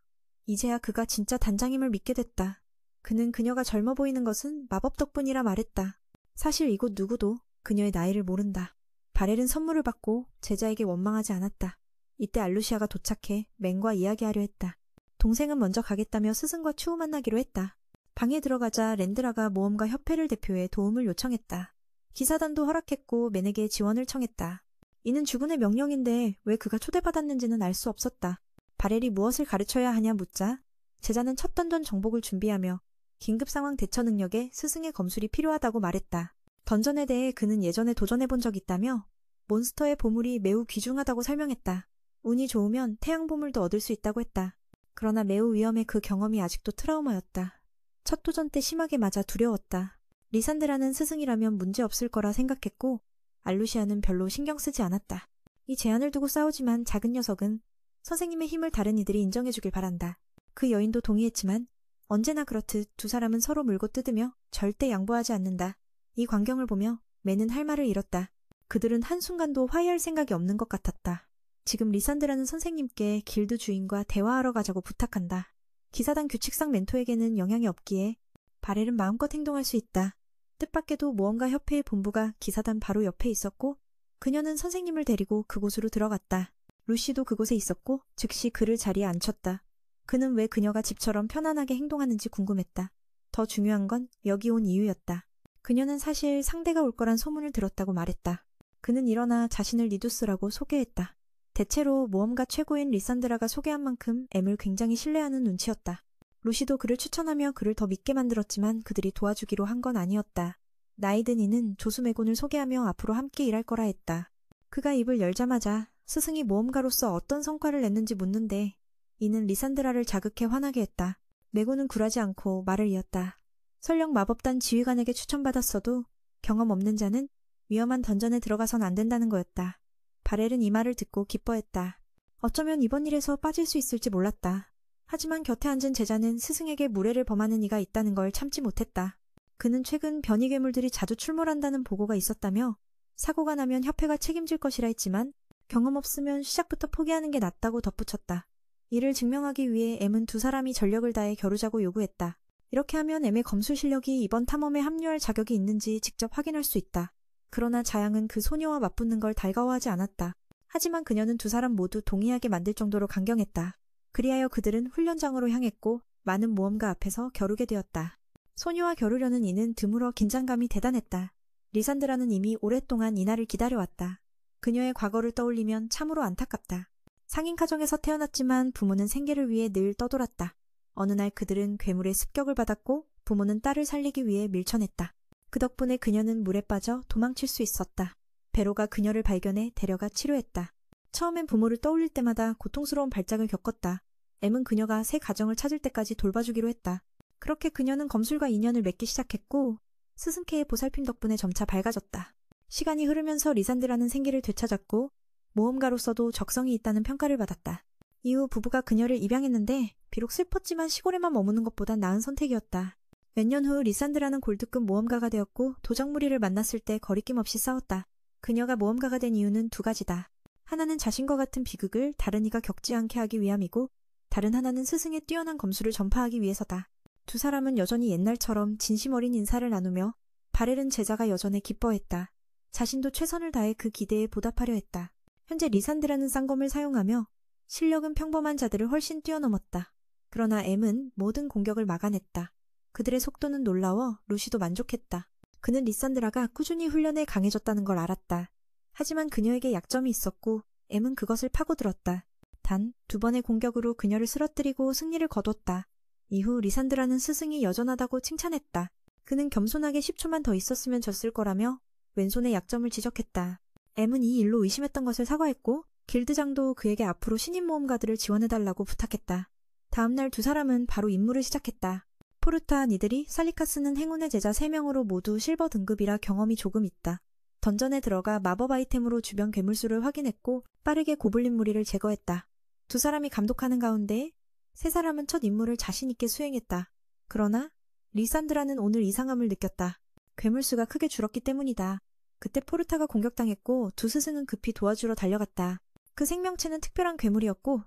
이제야 그가 진짜 단장임을 믿게 됐다. 그는 그녀가 젊어 보이는 것은 마법 덕분이라 말했다. 사실 이곳 누구도 그녀의 나이를 모른다. 바렐은 선물을 받고 제자에게 원망하지 않았다. 이때 알루시아가 도착해 맹과 이야기하려 했다. 동생은 먼저 가겠다며 스승과 추후 만나기로 했다. 방에 들어가자 랜드라가 모험가 협회를 대표해 도움을 요청했다. 기사단도 허락했고 맨에게 지원을 청했다. 이는 주군의 명령인데 왜 그가 초대받았는지는 알 수 없었다. 바렐이 무엇을 가르쳐야 하냐 묻자 제자는 첫 던전 정복을 준비하며 긴급 상황 대처 능력에 스승의 검술이 필요하다고 말했다. 던전에 대해 그는 예전에 도전해본 적이 있다며 몬스터의 보물이 매우 귀중하다고 설명했다. 운이 좋으면 태양 보물도 얻을 수 있다고 했다. 그러나 매우 위험해 그 경험이 아직도 트라우마였다. 첫 도전 때 심하게 맞아 두려웠다. 리산드라는 스승이라면 문제없을 거라 생각했고 알루시아는 별로 신경 쓰지 않았다. 이 제안을 두고 싸우지만 작은 녀석은 선생님의 힘을 다른 이들이 인정해주길 바란다. 그 여인도 동의했지만 언제나 그렇듯 두 사람은 서로 물고 뜯으며 절대 양보하지 않는다. 이 광경을 보며 맨은 할 말을 잃었다. 그들은 한순간도 화해할 생각이 없는 것 같았다. 지금 리산드라는 선생님께 길드 주인과 대화하러 가자고 부탁한다. 기사단 규칙상 멘토에게는 영향이 없기에 바렐은 마음껏 행동할 수 있다. 뜻밖에도 모험가 협회의 본부가 기사단 바로 옆에 있었고 그녀는 선생님을 데리고 그곳으로 들어갔다. 루시도 그곳에 있었고 즉시 그를 자리에 앉혔다. 그는 왜 그녀가 집처럼 편안하게 행동하는지 궁금했다. 더 중요한 건 여기 온 이유였다. 그녀는 사실 상대가 올 거란 소문을 들었다고 말했다. 그는 일어나 자신을 니두스라고 소개했다. 대체로 모험가 최고인 리산드라가 소개한 만큼 M을 굉장히 신뢰하는 눈치였다. 루시도 그를 추천하며 그를 더 믿게 만들었지만 그들이 도와주기로 한 건 아니었다. 나이든 이는 조수매곤을 소개하며 앞으로 함께 일할 거라 했다. 그가 입을 열자마자 스승이 모험가로서 어떤 성과를 냈는지 묻는데 이는 리산드라를 자극해 화나게 했다. 매곤은 굴하지 않고 말을 이었다. 설령 마법단 지휘관에게 추천받았어도 경험 없는 자는 위험한 던전에 들어가선 안 된다는 거였다. 바렐은 이 말을 듣고 기뻐했다. 어쩌면 이번 일에서 빠질 수 있을지 몰랐다. 하지만 곁에 앉은 제자는 스승에게 무례를 범하는 이가 있다는 걸 참지 못했다. 그는 최근 변이 괴물들이 자주 출몰한다는 보고가 있었다며 사고가 나면 협회가 책임질 것이라 했지만 경험 없으면 시작부터 포기하는 게 낫다고 덧붙였다. 이를 증명하기 위해 M은 두 사람이 전력을 다해 겨루자고 요구했다. 이렇게 하면 M의 검술 실력이 이번 탐험에 합류할 자격이 있는지 직접 확인할 수 있다. 그러나 자양은 그 소녀와 맞붙는 걸 달가워하지 않았다. 하지만 그녀는 두 사람 모두 동의하게 만들 정도로 강경했다. 그리하여 그들은 훈련장으로 향했고 많은 모험가 앞에서 겨루게 되었다. 소녀와 겨루려는 이는 드물어 긴장감이 대단했다. 리산드라는 이미 오랫동안 이날을 기다려왔다. 그녀의 과거를 떠올리면 참으로 안타깝다. 상인 가정에서 태어났지만 부모는 생계를 위해 늘 떠돌았다. 어느 날 그들은 괴물의 습격을 받았고 부모는 딸을 살리기 위해 밀쳐냈다. 그 덕분에 그녀는 물에 빠져 도망칠 수 있었다. 베로가 그녀를 발견해 데려가 치료했다. 처음엔 부모를 떠올릴 때마다 고통스러운 발작을 겪었다. M은 그녀가 새 가정을 찾을 때까지 돌봐주기로 했다. 그렇게 그녀는 검술과 인연을 맺기 시작했고 스승케의 보살핌 덕분에 점차 밝아졌다. 시간이 흐르면서 리산드라는 생기를 되찾았고 모험가로서도 적성이 있다는 평가를 받았다. 이후 부부가 그녀를 입양했는데 비록 슬펐지만 시골에만 머무는 것보단 나은 선택이었다. 몇 년 후 리산드라는 골드급 모험가가 되었고 도적무리를 만났을 때 거리낌 없이 싸웠다. 그녀가 모험가가 된 이유는 두 가지다. 하나는 자신과 같은 비극을 다른 이가 겪지 않게 하기 위함이고 다른 하나는 스승의 뛰어난 검술을 전파하기 위해서다. 두 사람은 여전히 옛날처럼 진심 어린 인사를 나누며 바렐은 제자가 여전해 기뻐했다. 자신도 최선을 다해 그 기대에 보답하려 했다. 현재 리산드라는 쌍검을 사용하며 실력은 평범한 자들을 훨씬 뛰어넘었다. 그러나 M은 모든 공격을 막아냈다. 그들의 속도는 놀라워 루시도 만족했다. 그는 리산드라가 꾸준히 훈련에 강해졌다는 걸 알았다. 하지만 그녀에게 약점이 있었고 M은 그것을 파고들었다. 단 2번의 공격으로 그녀를 쓰러뜨리고 승리를 거뒀다. 이후 리산드라는 스승이 여전하다고 칭찬했다. 그는 겸손하게 10초만 더 있었으면 졌을 거라며 왼손의 약점을 지적했다. M은 이 일로 의심했던 것을 사과했고 길드장도 그에게 앞으로 신인 모험가들을 지원해달라고 부탁했다. 다음날 두 사람은 바로 임무를 시작했다. 포르타, 니들이 살리카스는 행운의 제자 3명으로 모두 실버 등급이라 경험이 조금 있다. 던전에 들어가 마법 아이템으로 주변 괴물수를 확인했고 빠르게 고블린 무리를 제거했다. 두 사람이 감독하는 가운데 세 사람은 첫 임무를 자신있게 수행했다. 그러나 리산드라는 오늘 이상함을 느꼈다. 괴물수가 크게 줄었기 때문이다. 그때 포르타가 공격당했고 두 스승은 급히 도와주러 달려갔다. 그 생명체는 특별한 괴물이었고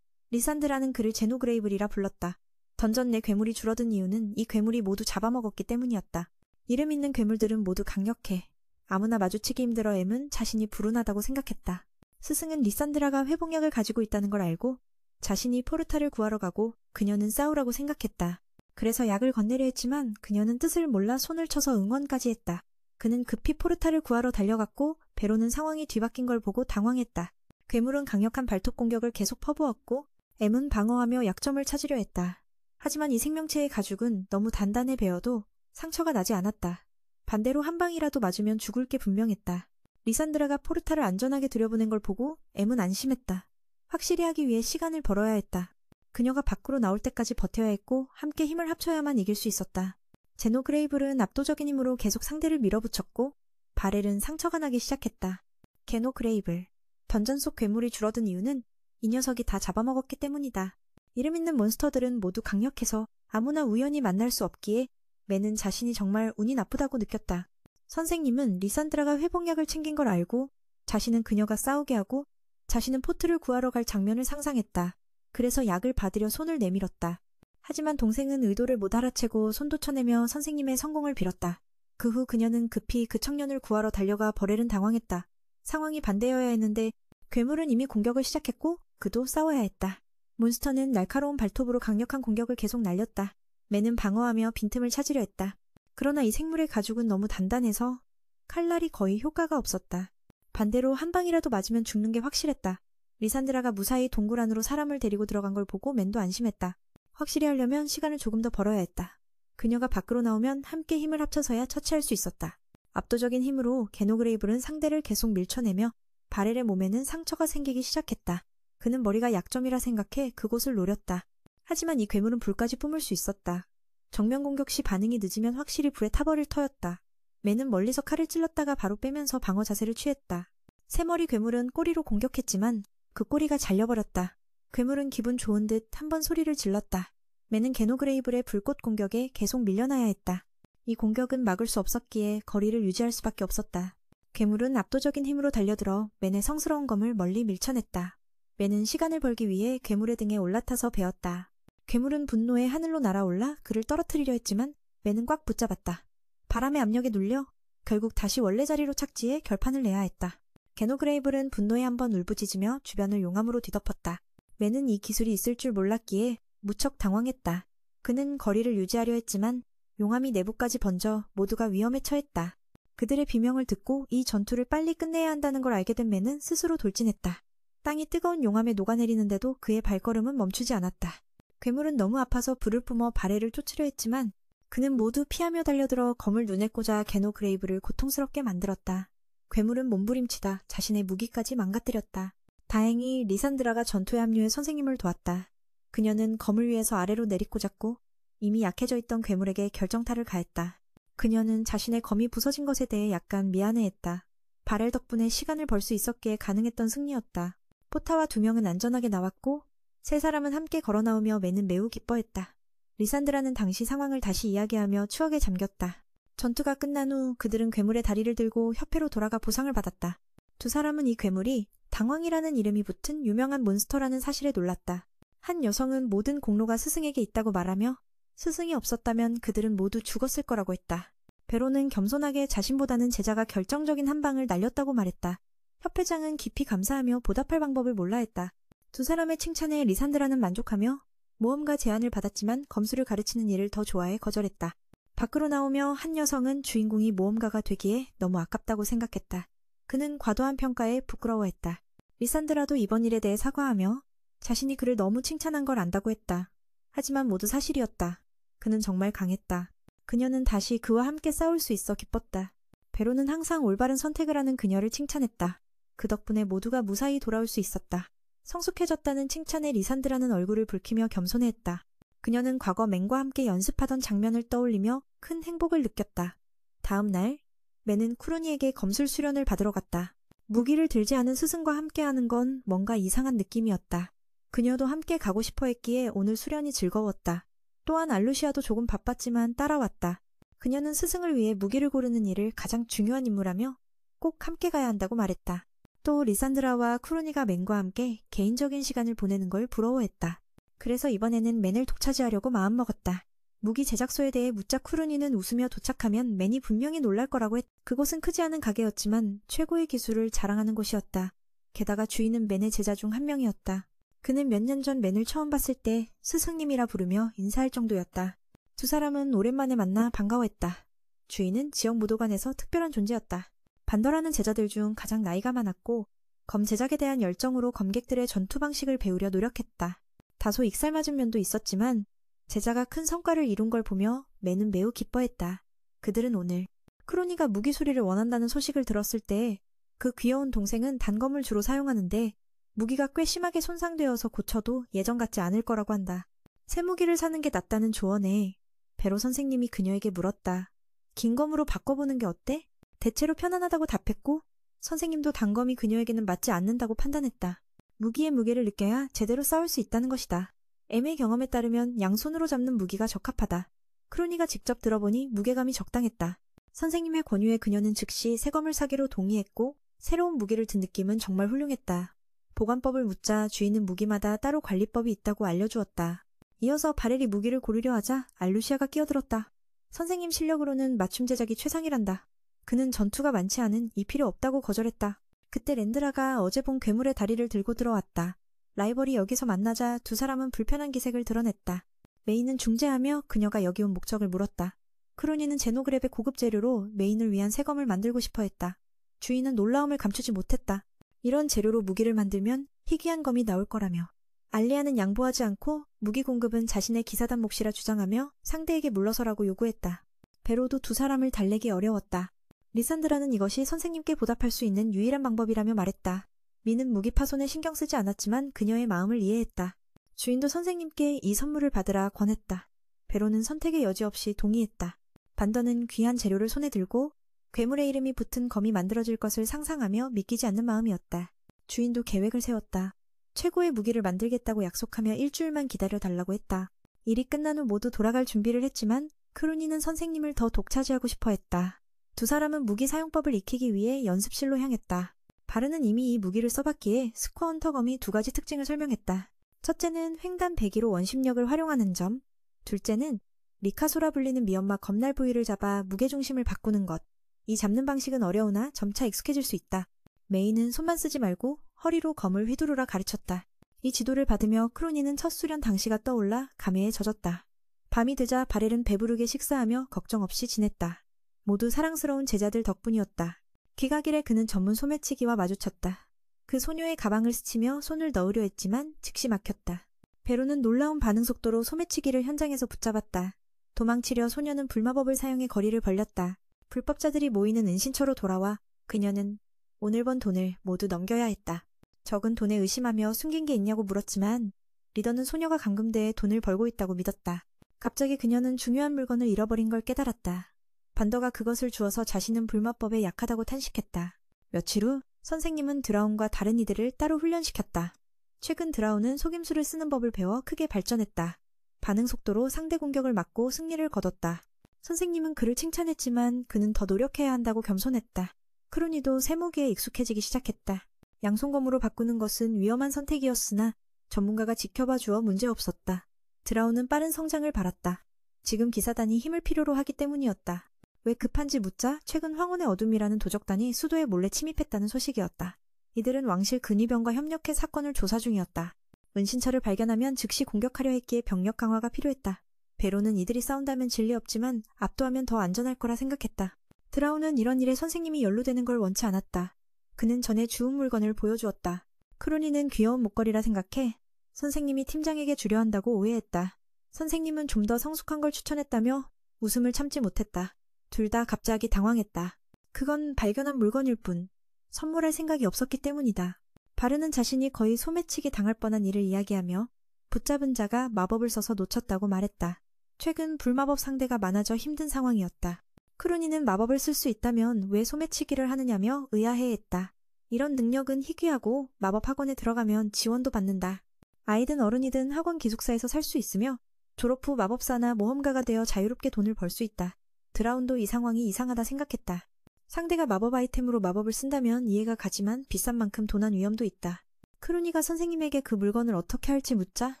리산드라는 그를 제노그레이블이라 불렀다. 던전 내 괴물이 줄어든 이유는 이 괴물이 모두 잡아먹었기 때문이었다. 이름 있는 괴물들은 모두 강력해. 아무나 마주치기 힘들어 M은 자신이 불운하다고 생각했다. 스승은 리산드라가 회복약을 가지고 있다는 걸 알고 자신이 포르타를 구하러 가고 그녀는 싸우라고 생각했다. 그래서 약을 건네려 했지만 그녀는 뜻을 몰라 손을 쳐서 응원까지 했다. 그는 급히 포르타를 구하러 달려갔고 베로는 상황이 뒤바뀐 걸 보고 당황했다. 괴물은 강력한 발톱 공격을 계속 퍼부었고 M은 방어하며 약점을 찾으려 했다. 하지만 이 생명체의 가죽은 너무 단단해 베어도 상처가 나지 않았다. 반대로 한 방이라도 맞으면 죽을 게 분명했다. 리산드라가 포르타를 안전하게 들여보낸 걸 보고 M은 안심했다. 확실히 하기 위해 시간을 벌어야 했다. 그녀가 밖으로 나올 때까지 버텨야 했고 함께 힘을 합쳐야만 이길 수 있었다. 제노그레이블은 압도적인 힘으로 계속 상대를 밀어붙였고 바렐은 상처가 나기 시작했다. 게노그레이블. 던전 속 괴물이 줄어든 이유는 이 녀석이 다 잡아먹었기 때문이다. 이름 있는 몬스터들은 모두 강력해서 아무나 우연히 만날 수 없기에 맨은 자신이 정말 운이 나쁘다고 느꼈다. 선생님은 리산드라가 회복약을 챙긴 걸 알고 자신은 그녀가 싸우게 하고 자신은 포트를 구하러 갈 장면을 상상했다. 그래서 약을 받으려 손을 내밀었다. 하지만 동생은 의도를 못 알아채고 손도 쳐내며 선생님의 성공을 빌었다. 그 후 그녀는 급히 그 청년을 구하러 달려가 버렐은 당황했다. 상황이 반대여야 했는데 괴물은 이미 공격을 시작했고 그도 싸워야 했다. 몬스터는 날카로운 발톱으로 강력한 공격을 계속 날렸다. 맨은 방어하며 빈틈을 찾으려 했다. 그러나 이 생물의 가죽은 너무 단단해서 칼날이 거의 효과가 없었다. 반대로 한 방이라도 맞으면 죽는 게 확실했다. 리산드라가 무사히 동굴 안으로 사람을 데리고 들어간 걸 보고 맨도 안심했다. 확실히 하려면 시간을 조금 더 벌어야 했다. 그녀가 밖으로 나오면 함께 힘을 합쳐서야 처치할 수 있었다. 압도적인 힘으로 게노그레이블은 상대를 계속 밀쳐내며 바렐의 몸에는 상처가 생기기 시작했다. 그는 머리가 약점이라 생각해 그곳을 노렸다. 하지만 이 괴물은 불까지 뿜을 수 있었다. 정면 공격 시 반응이 늦으면 확실히 불에 타버릴 터였다. 맨은 멀리서 칼을 찔렀다가 바로 빼면서 방어 자세를 취했다. 새머리 괴물은 꼬리로 공격했지만 그 꼬리가 잘려버렸다. 괴물은 기분 좋은 듯 한 번 소리를 질렀다. 맨은 게노그레이블의 불꽃 공격에 계속 밀려나야 했다. 이 공격은 막을 수 없었기에 거리를 유지할 수밖에 없었다. 괴물은 압도적인 힘으로 달려들어 맨의 성스러운 검을 멀리 밀쳐냈다. 맨은 시간을 벌기 위해 괴물의 등에 올라타서 베었다. 괴물은 분노에 하늘로 날아올라 그를 떨어뜨리려 했지만 맨은 꽉 붙잡았다. 바람의 압력에 눌려 결국 다시 원래 자리로 착지해 결판을 내야 했다. 게노그레이블은 분노에 한번 울부짖으며 주변을 용암으로 뒤덮었다. 맨은 이 기술이 있을 줄 몰랐기에 무척 당황했다. 그는 거리를 유지하려 했지만 용암이 내부까지 번져 모두가 위험에 처했다. 그들의 비명을 듣고 이 전투를 빨리 끝내야 한다는 걸 알게 된 맨은 스스로 돌진했다. 땅이 뜨거운 용암에 녹아내리는데도 그의 발걸음은 멈추지 않았다. 괴물은 너무 아파서 불을 뿜어 바렐을 쫓으려 했지만 그는 모두 피하며 달려들어 검을 눈에 꽂아 게노그레이블을 고통스럽게 만들었다. 괴물은 몸부림치다 자신의 무기까지 망가뜨렸다. 다행히 리산드라가 전투에 합류해 선생님을 도왔다. 그녀는 검을 위해서 아래로 내리꽂았고 이미 약해져 있던 괴물에게 결정타를 가했다. 그녀는 자신의 검이 부서진 것에 대해 약간 미안해했다. 바렐 덕분에 시간을 벌 수 있었기에 가능했던 승리였다. 포타와 2명은 안전하게 나왔고 세 사람은 함께 걸어나오며 매는 매우 기뻐했다. 리산드라는 당시 상황을 다시 이야기하며 추억에 잠겼다. 전투가 끝난 후 그들은 괴물의 다리를 들고 협회로 돌아가 보상을 받았다. 두 사람은 이 괴물이 당황이라는 이름이 붙은 유명한 몬스터라는 사실에 놀랐다. 한 여성은 모든 공로가 스승에게 있다고 말하며 스승이 없었다면 그들은 모두 죽었을 거라고 했다. 베로는 겸손하게 자신보다는 제자가 결정적인 한 방을 날렸다고 말했다. 협회장은 깊이 감사하며 보답할 방법을 몰라 했다. 두 사람의 칭찬에 리산드라는 만족하며 모험가 제안을 받았지만 검술을 가르치는 일을 더 좋아해 거절했다. 밖으로 나오며 한 여성은 주인공이 모험가가 되기에 너무 아깝다고 생각했다. 그는 과도한 평가에 부끄러워했다. 리산드라도 이번 일에 대해 사과하며 자신이 그를 너무 칭찬한 걸 안다고 했다. 하지만 모두 사실이었다. 그는 정말 강했다. 그녀는 다시 그와 함께 싸울 수 있어 기뻤다. 베로는 항상 올바른 선택을 하는 그녀를 칭찬했다. 그 덕분에 모두가 무사히 돌아올 수 있었다. 성숙해졌다는 칭찬에 리산드라는 얼굴을 붉히며 겸손해했다. 그녀는 과거 맨과 함께 연습하던 장면을 떠올리며 큰 행복을 느꼈다. 다음 날, 맨은 쿠르니에게 검술 수련을 받으러 갔다. 무기를 들지 않은 스승과 함께하는 건 뭔가 이상한 느낌이었다. 그녀도 함께 가고 싶어 했기에 오늘 수련이 즐거웠다. 또한 알루시아도 조금 바빴지만 따라왔다. 그녀는 스승을 위해 무기를 고르는 일을 가장 중요한 임무라며 꼭 함께 가야 한다고 말했다. 또 리산드라와 쿠르니가 맨과 함께 개인적인 시간을 보내는 걸 부러워했다. 그래서 이번에는 맨을 독차지하려고 마음먹었다. 무기 제작소에 대해 묻자 쿠르니는 웃으며 도착하면 맨이 분명히 놀랄 거라고 그곳은 크지 않은 가게였지만 최고의 기술을 자랑하는 곳이었다. 게다가 주인은 맨의 제자 중 한 명이었다. 그는 몇 년 전 맨을 처음 봤을 때 스승님이라 부르며 인사할 정도였다. 두 사람은 오랜만에 만나 반가워했다. 주인은 지역 무도관에서 특별한 존재였다. 반더라는 제자들 중 가장 나이가 많았고 검 제작에 대한 열정으로 검객들의 전투 방식을 배우려 노력했다. 다소 익살맞은 면도 있었지만 제자가 큰 성과를 이룬 걸 보며 맨은 매우 기뻐했다. 그들은 오늘 크로니가 무기 수리를 원한다는 소식을 들었을 때 그 귀여운 동생은 단검을 주로 사용하는데 무기가 꽤 심하게 손상되어서 고쳐도 예전 같지 않을 거라고 한다. 새 무기를 사는 게 낫다는 조언에 베로 선생님이 그녀에게 물었다. 긴 검으로 바꿔보는 게 어때? 대체로 편안하다고 답했고 선생님도 단검이 그녀에게는 맞지 않는다고 판단했다. 무기의 무게를 느껴야 제대로 싸울 수 있다는 것이다. M의 경험에 따르면 양손으로 잡는 무기가 적합하다. 크로니가 직접 들어보니 무게감이 적당했다. 선생님의 권유에 그녀는 즉시 새 검을 사기로 동의했고 새로운 무기를 든 느낌은 정말 훌륭했다. 보관법을 묻자 주인은 무기마다 따로 관리법이 있다고 알려주었다. 이어서 바렐이 무기를 고르려 하자 알루시아가 끼어들었다. 선생님 실력으로는 맞춤 제작이 최상이란다. 그는 전투가 많지 않은 이 필요 없다고 거절했다. 그때 랜드라가 어제 본 괴물의 다리를 들고 들어왔다. 라이벌이 여기서 만나자 두 사람은 불편한 기색을 드러냈다. 메인은 중재하며 그녀가 여기 온 목적을 물었다. 크로니는 제노그랩의 고급 재료로 메인을 위한 새 검을 만들고 싶어 했다. 주인은 놀라움을 감추지 못했다. 이런 재료로 무기를 만들면 희귀한 검이 나올 거라며. 알리아는 양보하지 않고 무기 공급은 자신의 기사단 몫이라 주장하며 상대에게 물러서라고 요구했다. 베로도 두 사람을 달래기 어려웠다. 리산드라는 이것이 선생님께 보답할 수 있는 유일한 방법이라며 말했다. 미는 무기 파손에 신경 쓰지 않았지만 그녀의 마음을 이해했다. 주인도 선생님께 이 선물을 받으라 권했다. 베로는 선택의 여지 없이 동의했다. 반더는 귀한 재료를 손에 들고 괴물의 이름이 붙은 검이 만들어질 것을 상상하며 믿기지 않는 마음이었다. 주인도 계획을 세웠다. 최고의 무기를 만들겠다고 약속하며 일주일만 기다려달라고 했다. 일이 끝난 후 모두 돌아갈 준비를 했지만 크루니는 선생님을 더 독차지하고 싶어 했다. 두 사람은 무기 사용법을 익히기 위해 연습실로 향했다. 바르는 이미 이 무기를 써봤기에 스쿼헌터 검이 두 가지 특징을 설명했다. 첫째는 횡단 배기로 원심력을 활용하는 점, 둘째는 리카소라 불리는 미연막 검날 부위를 잡아 무게중심을 바꾸는 것. 이 잡는 방식은 어려우나 점차 익숙해질 수 있다. 메이는 손만 쓰지 말고 허리로 검을 휘두르라 가르쳤다. 이 지도를 받으며 크로니는 첫 수련 당시가 떠올라 감회에 젖었다. 밤이 되자 바렐은 배부르게 식사하며 걱정 없이 지냈다. 모두 사랑스러운 제자들 덕분이었다. 기가길에 그는 전문 소매치기와 마주쳤다. 그 소녀의 가방을 스치며 손을 넣으려 했지만 즉시 막혔다. 베로는 놀라운 반응 속도로 소매치기를 현장에서 붙잡았다. 도망치려 소녀는 불마법을 사용해 거리를 벌렸다. 불법자들이 모이는 은신처로 돌아와 그녀는 오늘 번 돈을 모두 넘겨야 했다. 적은 돈에 의심하며 숨긴 게 있냐고 물었지만 리더는 소녀가 감금돼 돈을 벌고 있다고 믿었다. 갑자기 그녀는 중요한 물건을 잃어버린 걸 깨달았다. 반더가 그것을 주어서 자신은 불마법에 약하다고 탄식했다. 며칠 후 선생님은 드라운과 다른 이들을 따로 훈련시켰다. 최근 드라운은 속임수를 쓰는 법을 배워 크게 발전했다. 반응 속도로 상대 공격을 막고 승리를 거뒀다. 선생님은 그를 칭찬했지만 그는 더 노력해야 한다고 겸손했다. 크루니도 세무기에 익숙해지기 시작했다. 양손검으로 바꾸는 것은 위험한 선택이었으나 전문가가 지켜봐 주어 문제없었다. 드라운은 빠른 성장을 바랐다. 지금 기사단이 힘을 필요로 하기 때문이었다. 왜 급한지 묻자 최근 황혼의 어둠이라는 도적단이 수도에 몰래 침입했다는 소식이었다. 이들은 왕실 근위병과 협력해 사건을 조사 중이었다. 은신처를 발견하면 즉시 공격하려 했기에 병력 강화가 필요했다. 베로는 이들이 싸운다면 진리 없지만 압도하면 더 안전할 거라 생각했다. 드라운은 이런 일에 선생님이 연루되는 걸 원치 않았다. 그는 전에 주운 물건을 보여주었다. 크루니는 귀여운 목걸이라 생각해 선생님이 팀장에게 주려 한다고 오해했다. 선생님은 좀 더 성숙한 걸 추천했다며 웃음을 참지 못했다. 둘 다 갑자기 당황했다. 그건 발견한 물건일 뿐 선물할 생각이 없었기 때문이다. 바르는 자신이 거의 소매치기 당할 뻔한 일을 이야기하며 붙잡은 자가 마법을 써서 놓쳤다고 말했다. 최근 불마법 상대가 많아져 힘든 상황이었다. 크루니는 마법을 쓸 수 있다면 왜 소매치기를 하느냐며 의아해했다. 이런 능력은 희귀하고 마법 학원에 들어가면 지원도 받는다. 아이든 어른이든 학원 기숙사에서 살 수 있으며 졸업 후 마법사나 모험가가 되어 자유롭게 돈을 벌 수 있다. 드라운도 이 상황이 이상하다 생각했다. 상대가 마법 아이템으로 마법을 쓴다면 이해가 가지만 비싼 만큼 도난 위험도 있다. 크루니가 선생님에게 그 물건을 어떻게 할지 묻자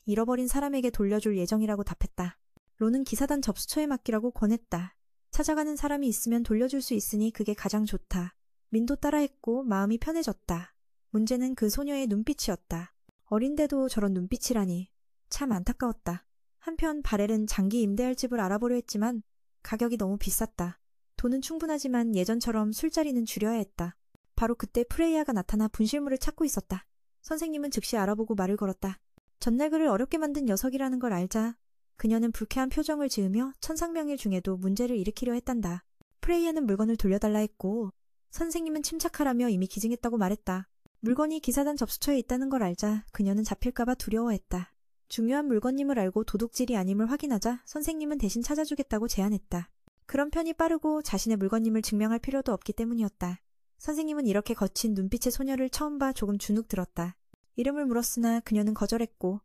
잃어버린 사람에게 돌려줄 예정이라고 답했다. 론은 기사단 접수처에 맡기라고 권했다. 찾아가는 사람이 있으면 돌려줄 수 있으니 그게 가장 좋다. 민도 따라했고 마음이 편해졌다. 문제는 그 소녀의 눈빛이었다. 어린데도 저런 눈빛이라니. 참 안타까웠다. 한편 바렐은 장기 임대할 집을 알아보려 했지만 가격이 너무 비쌌다. 돈은 충분하지만 예전처럼 술자리는 줄여야 했다. 바로 그때 프레이야가 나타나 분실물을 찾고 있었다. 선생님은 즉시 알아보고 말을 걸었다. 전날 그를 어렵게 만든 녀석이라는 걸 알자 그녀는 불쾌한 표정을 지으며 천상명일 중에도 문제를 일으키려 했단다. 프레이야는 물건을 돌려달라 했고 선생님은 침착하라며 이미 기증했다고 말했다. 물건이 기사단 접수처에 있다는 걸 알자 그녀는 잡힐까봐 두려워했다. 중요한 물건임을 알고 도둑질이 아님을 확인하자 선생님은 대신 찾아주겠다고 제안했다. 그런 편이 빠르고 자신의 물건임을 증명할 필요도 없기 때문이었다. 선생님은 이렇게 거친 눈빛의 소녀를 처음 봐 조금 주눅 들었다. 이름을 물었으나 그녀는 거절했고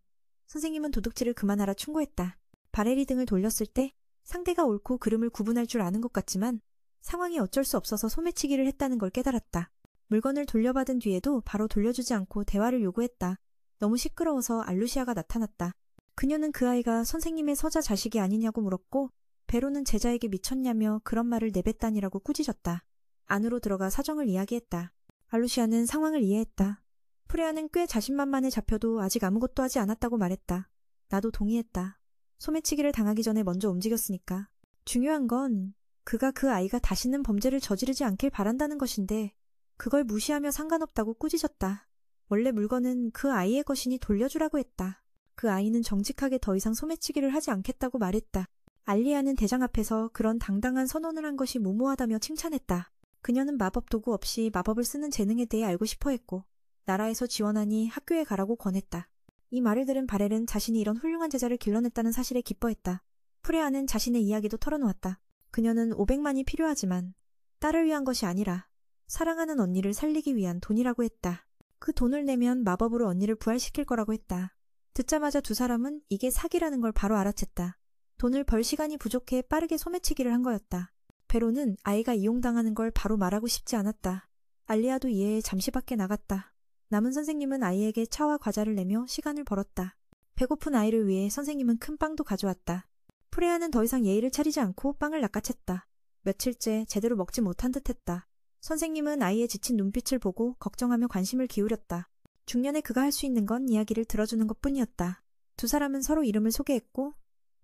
선생님은 도둑질을 그만하라 충고했다. 바렐이 등을 돌렸을 때 상대가 옳고 그름을 구분할 줄 아는 것 같지만 상황이 어쩔 수 없어서 소매치기를 했다는 걸 깨달았다. 물건을 돌려받은 뒤에도 바로 돌려주지 않고 대화를 요구했다. 너무 시끄러워서 알루시아가 나타났다. 그녀는 그 아이가 선생님의 서자 자식이 아니냐고 물었고 베로는 제자에게 미쳤냐며 그런 말을 내뱉다니라고 꾸짖었다. 안으로 들어가 사정을 이야기했다. 알루시아는 상황을 이해했다. 프레아는 꽤 자신만만해 잡혀도 아직 아무것도 하지 않았다고 말했다. 나도 동의했다. 소매치기를 당하기 전에 먼저 움직였으니까. 중요한 건 그가 그 아이가 다시는 범죄를 저지르지 않길 바란다는 것인데 그걸 무시하며 상관없다고 꾸짖었다. 원래 물건은 그 아이의 것이니 돌려주라고 했다. 그 아이는 정직하게 더 이상 소매치기를 하지 않겠다고 말했다. 알리아는 대장 앞에서 그런 당당한 선언을 한 것이 무모하다며 칭찬했다. 그녀는 마법 도구 없이 마법을 쓰는 재능에 대해 알고 싶어 했고 나라에서 지원하니 학교에 가라고 권했다. 이 말을 들은 바렐은 자신이 이런 훌륭한 제자를 길러냈다는 사실에 기뻐했다. 프레아는 자신의 이야기도 털어놓았다. 그녀는 500만이 필요하지만 딸을 위한 것이 아니라 사랑하는 언니를 살리기 위한 돈이라고 했다. 그 돈을 내면 마법으로 언니를 부활시킬 거라고 했다. 듣자마자 두 사람은 이게 사기라는 걸 바로 알아챘다. 돈을 벌 시간이 부족해 빠르게 소매치기를 한 거였다. 베로는 아이가 이용당하는 걸 바로 말하고 싶지 않았다. 알리아도 이해해 잠시 밖에 나갔다. 남은 선생님은 아이에게 차와 과자를 내며 시간을 벌었다. 배고픈 아이를 위해 선생님은 큰 빵도 가져왔다. 프레아는 더 이상 예의를 차리지 않고 빵을 낚아챘다. 며칠째 제대로 먹지 못한 듯했다. 선생님은 아이의 지친 눈빛을 보고 걱정하며 관심을 기울였다. 중년에 그가 할 수 있는 건 이야기를 들어주는 것뿐이었다. 두 사람은 서로 이름을 소개했고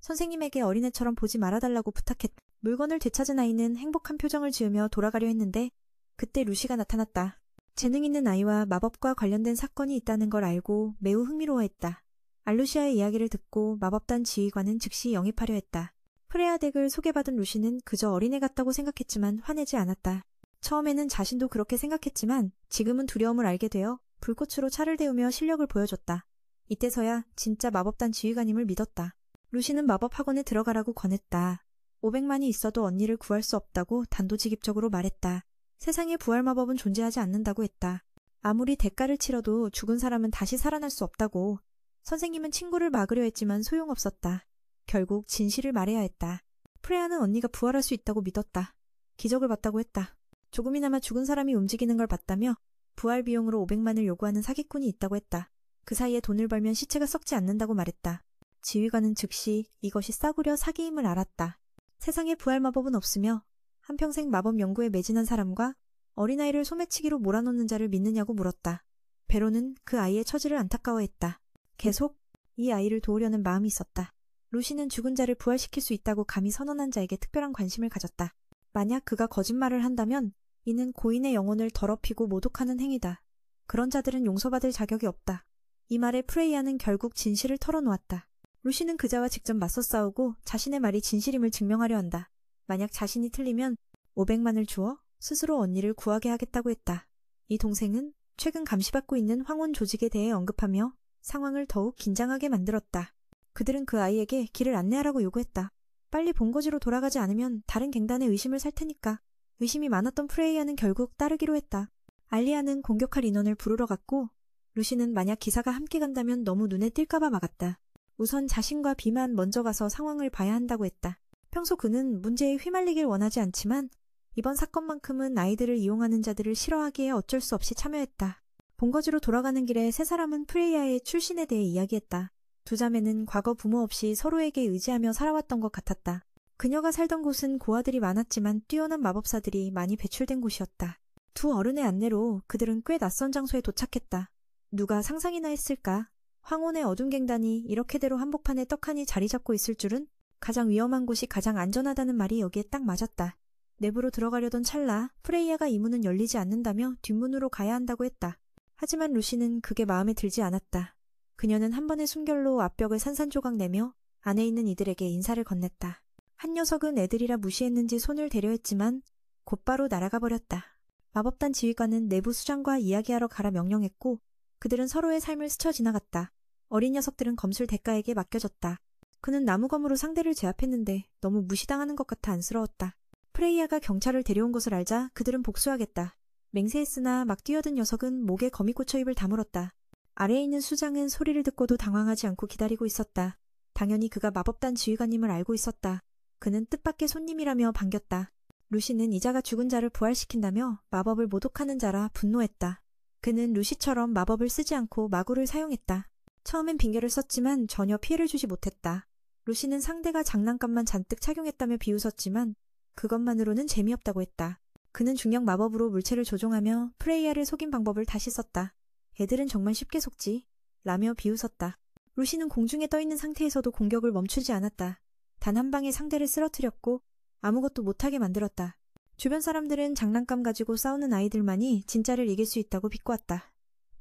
선생님에게 어린애처럼 보지 말아달라고 부탁했다. 물건을 되찾은 아이는 행복한 표정을 지으며 돌아가려 했는데 그때 루시가 나타났다. 재능 있는 아이와 마법과 관련된 사건이 있다는 걸 알고 매우 흥미로워했다. 알루시아의 이야기를 듣고 마법단 지휘관은 즉시 영입하려 했다. 프레아 덱을 소개받은 루시는 그저 어린애 같다고 생각했지만 화내지 않았다. 처음에는 자신도 그렇게 생각했지만 지금은 두려움을 알게 되어 불꽃으로 차를 데우며 실력을 보여줬다. 이때서야 진짜 마법단 지휘관임을 믿었다. 루시는 마법학원에 들어가라고 권했다. 500만이 있어도 언니를 구할 수 없다고 단도직입적으로 말했다. 세상에 부활 마법은 존재하지 않는다고 했다. 아무리 대가를 치러도 죽은 사람은 다시 살아날 수 없다고. 선생님은 친구를 막으려 했지만 소용없었다. 결국 진실을 말해야 했다. 프레야는 언니가 부활할 수 있다고 믿었다. 기적을 봤다고 했다. 조금이나마 죽은 사람이 움직이는 걸 봤다며 부활 비용으로 500만을 요구하는 사기꾼이 있다고 했다. 그 사이에 돈을 벌면 시체가 썩지 않는다고 말했다. 지휘관은 즉시 이것이 싸구려 사기임을 알았다. 세상에 부활 마법은 없으며 한평생 마법 연구에 매진한 사람과 어린아이를 소매치기로 몰아넣는 자를 믿느냐고 물었다. 베로는 그 아이의 처지를 안타까워했다. 계속 이 아이를 도우려는 마음이 있었다. 루시는 죽은 자를 부활시킬 수 있다고 감히 선언한 자에게 특별한 관심을 가졌다. 만약 그가 거짓말을 한다면 이는 고인의 영혼을 더럽히고 모독하는 행위다. 그런 자들은 용서받을 자격이 없다. 이 말에 프레이야는 결국 진실을 털어놓았다. 루시는 그자와 직접 맞서 싸우고 자신의 말이 진실임을 증명하려 한다. 만약 자신이 틀리면 500만을 주어 스스로 언니를 구하게 하겠다고 했다. 이 동생은 최근 감시받고 있는 황혼 조직에 대해 언급하며 상황을 더욱 긴장하게 만들었다. 그들은 그 아이에게 길을 안내하라고 요구했다. 빨리 본거지로 돌아가지 않으면 다른 갱단의 의심을 살 테니까. 의심이 많았던 프레이야는 결국 따르기로 했다. 알리아는 공격할 인원을 부르러 갔고 루시는 만약 기사가 함께 간다면 너무 눈에 띌까봐 막았다. 우선 자신과 비만 먼저 가서 상황을 봐야 한다고 했다. 평소 그는 문제에 휘말리길 원하지 않지만 이번 사건만큼은 아이들을 이용하는 자들을 싫어하기에 어쩔 수 없이 참여했다. 본거지로 돌아가는 길에 세 사람은 프레이야의 출신에 대해 이야기했다. 두 자매는 과거 부모 없이 서로에게 의지하며 살아왔던 것 같았다. 그녀가 살던 곳은 고아들이 많았지만 뛰어난 마법사들이 많이 배출된 곳이었다. 두 어른의 안내로 그들은 꽤 낯선 장소에 도착했다. 누가 상상이나 했을까? 황혼의 어둠 갱단이 이렇게대로 한복판에 떡하니 자리 잡고 있을 줄은. 가장 위험한 곳이 가장 안전하다는 말이 여기에 딱 맞았다. 내부로 들어가려던 찰나 프레이야가 이 문은 열리지 않는다며 뒷문으로 가야 한다고 했다. 하지만 루시는 그게 마음에 들지 않았다. 그녀는 한 번의 숨결로 앞벽을 산산조각 내며 안에 있는 이들에게 인사를 건넸다. 한 녀석은 애들이라 무시했는지 손을 대려 했지만 곧바로 날아가 버렸다. 마법단 지휘관은 내부 수장과 이야기하러 가라 명령했고 그들은 서로의 삶을 스쳐 지나갔다. 어린 녀석들은 검술 대가에게 맡겨졌다. 그는 나무검으로 상대를 제압했는데 너무 무시당하는 것 같아 안쓰러웠다. 프레이야가 경찰을 데려온 것을 알자 그들은 복수하겠다. 맹세했으나 막 뛰어든 녀석은 목에 거미 꽂혀 입을 다물었다. 아래에 있는 수장은 소리를 듣고도 당황하지 않고 기다리고 있었다. 당연히 그가 마법단 지휘관님을 알고 있었다. 그는 뜻밖의 손님이라며 반겼다. 루시는 이자가 죽은 자를 부활시킨다며 마법을 모독하는 자라 분노했다. 그는 루시처럼 마법을 쓰지 않고 마구를 사용했다. 처음엔 빙계를 썼지만 전혀 피해를 주지 못했다. 루시는 상대가 장난감만 잔뜩 착용했다며 비웃었지만 그것만으로는 재미없다고 했다. 그는 중력 마법으로 물체를 조종하며 프레이야를 속인 방법을 다시 썼다. 애들은 정말 쉽게 속지. 라며 비웃었다. 루시는 공중에 떠있는 상태에서도 공격을 멈추지 않았다. 단 한 방에 상대를 쓰러뜨렸고 아무것도 못하게 만들었다. 주변 사람들은 장난감 가지고 싸우는 아이들만이 진짜를 이길 수 있다고 비꼬았다.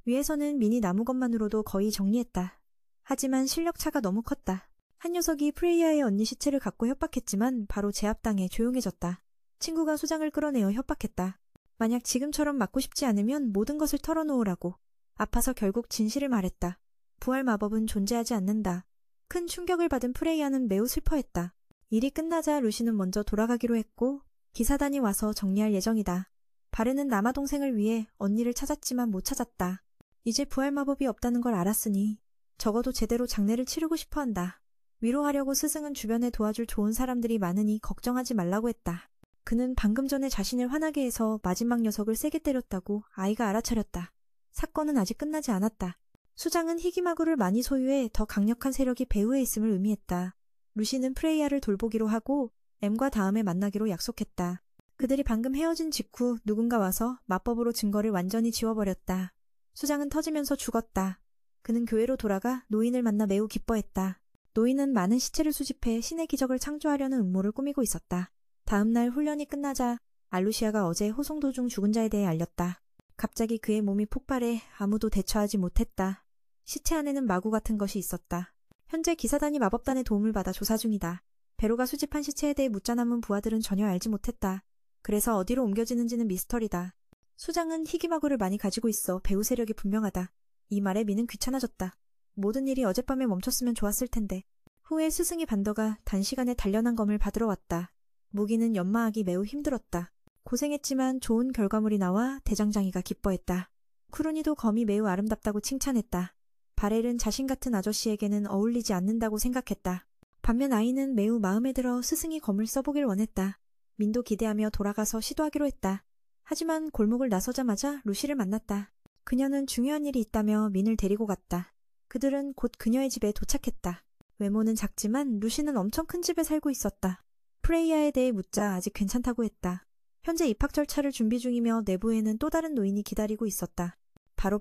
위에서는 미니 나무것만으로도 거의 정리했다. 하지만 실력차가 너무 컸다. 한 녀석이 프레이야의 언니 시체를 갖고 협박했지만 바로 제압당해 조용해졌다. 친구가 수장을 끌어내어 협박했다. 만약 지금처럼 맞고 싶지 않으면 모든 것을 털어놓으라고. 아파서 결국 진실을 말했다. 부활 마법은 존재하지 않는다. 큰 충격을 받은 프레이야는 매우 슬퍼했다. 일이 끝나자 루시는 먼저 돌아가기로 했고 기사단이 와서 정리할 예정이다. 바르는 남아동생을 위해 언니를 찾았지만 못 찾았다. 이제 부활 마법이 없다는 걸 알았으니 적어도 제대로 장례를 치르고 싶어 한다. 위로하려고 스승은 주변에 도와줄 좋은 사람들이 많으니 걱정하지 말라고 했다. 그는 방금 전에 자신을 화나게 해서 마지막 녀석을 세게 때렸다고 아이가 알아차렸다. 사건은 아직 끝나지 않았다. 수장은 희귀마구를 많이 소유해 더 강력한 세력이 배후에 있음을 의미했다. 루시는 프레이야를 돌보기로 하고 M과 다음에 만나기로 약속했다. 그들이 방금 헤어진 직후 누군가 와서 마법으로 증거를 완전히 지워버렸다. 수장은 터지면서 죽었다. 그는 교회로 돌아가 노인을 만나 매우 기뻐했다. 노인은 많은 시체를 수집해 신의 기적을 창조하려는 음모를 꾸미고 있었다. 다음 날 훈련이 끝나자 알루시아가 어제 호송 도중 죽은 자에 대해 알렸다. 갑자기 그의 몸이 폭발해 아무도 대처하지 못했다. 시체 안에는 마구 같은 것이 있었다. 현재 기사단이 마법단의 도움을 받아 조사 중이다. 베로가 수집한 시체에 대해 묻자 남은 부하들은 전혀 알지 못했다. 그래서 어디로 옮겨지는지는 미스터리다. 수장은 희귀마구를 많이 가지고 있어 배후 세력이 분명하다. 이 말에 미는 귀찮아졌다. 모든 일이 어젯밤에 멈췄으면 좋았을 텐데. 후에 스승이 반더가 단시간에 단련한 검을 받으러 왔다. 무기는 연마하기 매우 힘들었다. 고생했지만 좋은 결과물이 나와 대장장이가 기뻐했다. 쿠루니도 검이 매우 아름답다고 칭찬했다. 바렐은 자신 같은 아저씨에게는 어울리지 않는다고 생각했다. 반면 아이는 매우 마음에 들어 스승이 검을 써보길 원했다. 민도 기대하며 돌아가서 시도하기로 했다. 하지만 골목을 나서자마자 루시를 만났다. 그녀는 중요한 일이 있다며 민을 데리고 갔다. 그들은 곧 그녀의 집에 도착했다. 외모는 작지만 루시는 엄청 큰 집에 살고 있었다. 프레이야에 대해 묻자 아직 괜찮다고 했다. 현재 입학 절차를 준비 중이며 내부에는 또 다른 노인이 기다리고 있었다.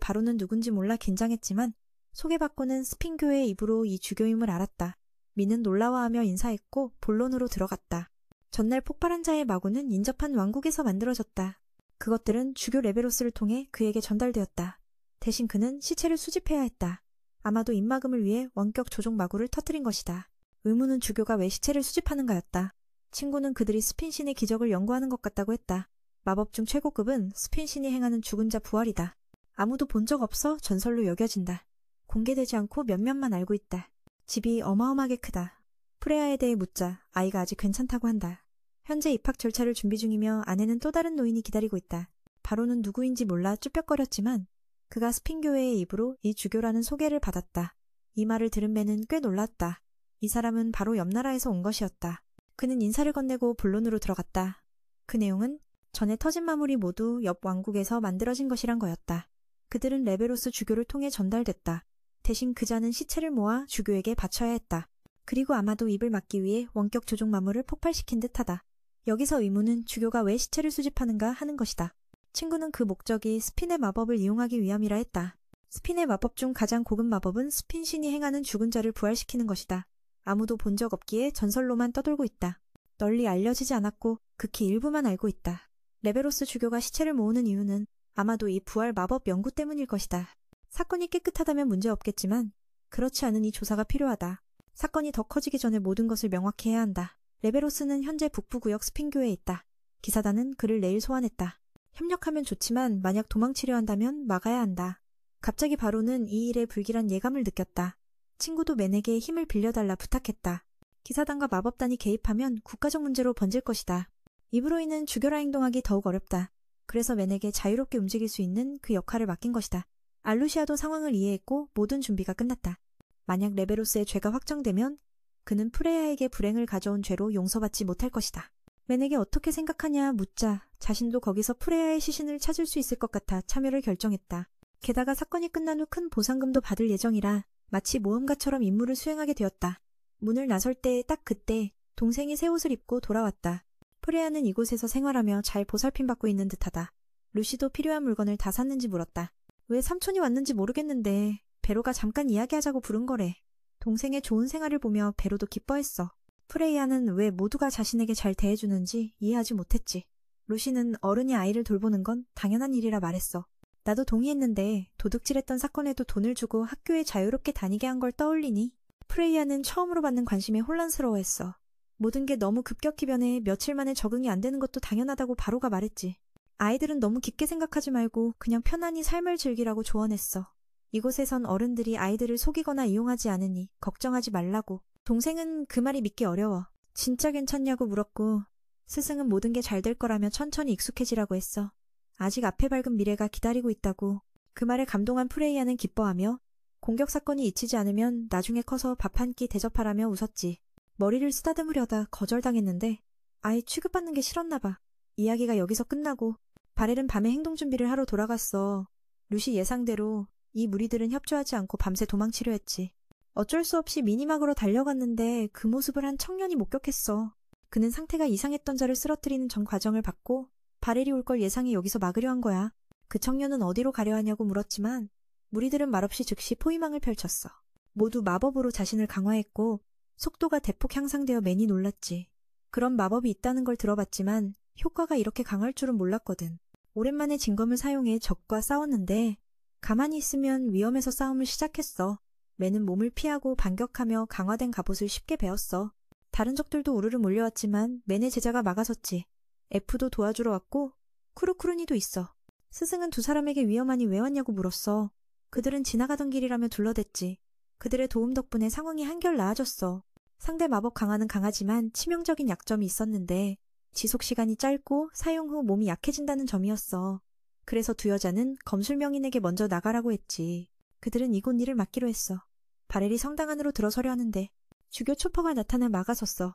바로는 누군지 몰라 긴장했지만 소개받고는 스핀교의 입으로 이 주교임을 알았다. 민은 놀라워하며 인사했고 본론으로 들어갔다. 전날 폭발한 자의 마구는 인접한 왕국에서 만들어졌다. 그것들은 주교 레베로스를 통해 그에게 전달되었다. 대신 그는 시체를 수집해야 했다. 아마도 입막음을 위해 원격 조종 마구를 터뜨린 것이다. 의문은 주교가 왜 시체를 수집하는가였다. 친구는 그들이 스핀신의 기적을 연구하는 것 같다고 했다. 마법 중 최고급은 스핀신이 행하는 죽은 자 부활이다. 아무도 본 적 없어 전설로 여겨진다. 공개되지 않고 몇몇만 알고 있다. 집이 어마어마하게 크다. 프레야에 대해 묻자 아이가 아직 괜찮다고 한다. 현재 입학 절차를 준비 중이며 안에는 또 다른 노인이 기다리고 있다. 바로는 누구인지 몰라 쭈뼛거렸지만 그가 스핀교회의 입으로 이 주교라는 소개를 받았다. 이 말을 들은 매는 꽤 놀랐다. 이 사람은 바로 옆 나라에서 온 것이었다. 그는 인사를 건네고 본론으로 들어갔다. 그 내용은 전에 터진 마물이 모두 옆 왕국에서 만들어진 것이란 거였다. 그들은 레베로스 주교를 통해 전달됐다. 대신 그자는 시체를 모아 주교에게 바쳐야 했다. 그리고 아마도 입을 막기 위해 원격 조종 마물을 폭발시킨 듯하다. 여기서 의문은 주교가 왜 시체를 수집하는가 하는 것이다. 친구는 그 목적이 스핀의 마법을 이용하기 위함이라 했다. 스핀의 마법 중 가장 고급 마법은 스핀신이 행하는 죽은 자를 부활시키는 것이다. 아무도 본 적 없기에 전설로만 떠돌고 있다. 널리 알려지지 않았고 극히 일부만 알고 있다. 레베로스 주교가 시체를 모으는 이유는 아마도 이 부활 마법 연구 때문일 것이다. 사건이 깨끗하다면 문제없겠지만 그렇지 않은 이 조사가 필요하다. 사건이 더 커지기 전에 모든 것을 명확히 해야 한다. 레베로스는 현재 북부구역 스핀교에 있다. 기사단은 그를 내일 소환했다. 협력하면 좋지만 만약 도망치려 한다면 막아야 한다. 갑자기 바로는 이 일에 불길한 예감을 느꼈다. 친구도 맨에게 힘을 빌려달라 부탁했다. 기사단과 마법단이 개입하면 국가적 문제로 번질 것이다. 이브로 인은 주교라 행동하기 더욱 어렵다. 그래서 맨에게 자유롭게 움직일 수 있는 그 역할을 맡긴 것이다. 알루시아도 상황을 이해했고 모든 준비가 끝났다. 만약 레베로스의 죄가 확정되면 그는 프레야에게 불행을 가져온 죄로 용서받지 못할 것이다. 맨에게 어떻게 생각하냐 묻자 자신도 거기서 프레야의 시신을 찾을 수 있을 것 같아 참여를 결정했다. 게다가 사건이 끝난 후 큰 보상금도 받을 예정이라 마치 모험가처럼 임무를 수행하게 되었다. 문을 나설 때 딱 그때 동생이 새 옷을 입고 돌아왔다. 프레야는 이곳에서 생활하며 잘 보살핌받고 있는 듯하다. 루시도 필요한 물건을 다 샀는지 물었다. 왜 삼촌이 왔는지 모르겠는데 베로가 잠깐 이야기하자고 부른 거래. 동생의 좋은 생활을 보며 베로도 기뻐했어. 프레이야는 왜 모두가 자신에게 잘 대해주는지 이해하지 못했지. 루시는 어른이 아이를 돌보는 건 당연한 일이라 말했어. 나도 동의했는데 도둑질했던 사건에도 돈을 주고 학교에 자유롭게 다니게 한 걸 떠올리니 프레이야는 처음으로 받는 관심에 혼란스러워했어. 모든 게 너무 급격히 변해 며칠 만에 적응이 안 되는 것도 당연하다고 바로가 말했지. 아이들은 너무 깊게 생각하지 말고 그냥 편안히 삶을 즐기라고 조언했어. 이곳에선 어른들이 아이들을 속이거나 이용하지 않으니 걱정하지 말라고. 동생은 그 말이 믿기 어려워. 진짜 괜찮냐고 물었고 스승은 모든 게 잘 될 거라며 천천히 익숙해지라고 했어. 아직 앞에 밝은 미래가 기다리고 있다고. 그 말에 감동한 프레이야는 기뻐하며 공격 사건이 잊히지 않으면 나중에 커서 밥 한 끼 대접하라며 웃었지. 머리를 쓰다듬으려다 거절당했는데 아예 취급받는 게 싫었나 봐. 이야기가 여기서 끝나고 바렐은 밤에 행동 준비를 하러 돌아갔어. 루시 예상대로 이 무리들은 협조하지 않고 밤새 도망치려 했지. 어쩔 수 없이 미니막으로 달려갔는데 그 모습을 한 청년이 목격했어. 그는 상태가 이상했던 자를 쓰러뜨리는 전 과정을 봤고 바렐이 올 걸 예상해 여기서 막으려 한 거야. 그 청년은 어디로 가려 하냐고 물었지만 무리들은 말없이 즉시 포위망을 펼쳤어. 모두 마법으로 자신을 강화했고 속도가 대폭 향상되어 맨이 놀랐지. 그런 마법이 있다는 걸 들어봤지만 효과가 이렇게 강할 줄은 몰랐거든. 오랜만에 진검을 사용해 적과 싸웠는데 가만히 있으면 위험해서 싸움을 시작했어. 맨은 몸을 피하고 반격하며 강화된 갑옷을 쉽게 베었어. 다른 적들도 우르르 몰려왔지만 맨의 제자가 막아섰지. F도 도와주러 왔고 쿠루쿠루니도 있어. 스승은 두 사람에게 위험하니 왜 왔냐고 물었어. 그들은 지나가던 길이라며 둘러댔지. 그들의 도움 덕분에 상황이 한결 나아졌어. 상대 마법 강화는 강하지만 치명적인 약점이 있었는데 지속시간이 짧고 사용 후 몸이 약해진다는 점이었어. 그래서 두 여자는 검술 명인에게 먼저 나가라고 했지. 그들은 이곳 일을 맡기로 했어. 바렐이 성당 안으로 들어서려 하는데 주교 초퍼가 나타나 막아섰어.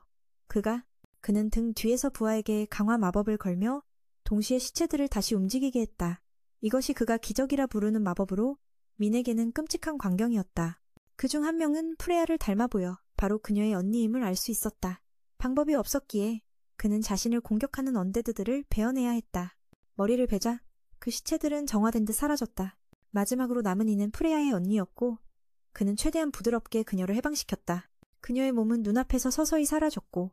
그는 등 뒤에서 부하에게 강화 마법을 걸며 동시에 시체들을 다시 움직이게 했다. 이것이 그가 기적이라 부르는 마법으로 민에게는 끔찍한 광경이었다. 그중 한 명은 프레야를 닮아 보여 바로 그녀의 언니임을 알 수 있었다. 방법이 없었기에 그는 자신을 공격하는 언데드들을 베어내야 했다. 머리를 베자 그 시체들은 정화된 듯 사라졌다. 마지막으로 남은 이는 프레야의 언니였고 그는 최대한 부드럽게 그녀를 해방시켰다. 그녀의 몸은 눈앞에서 서서히 사라졌고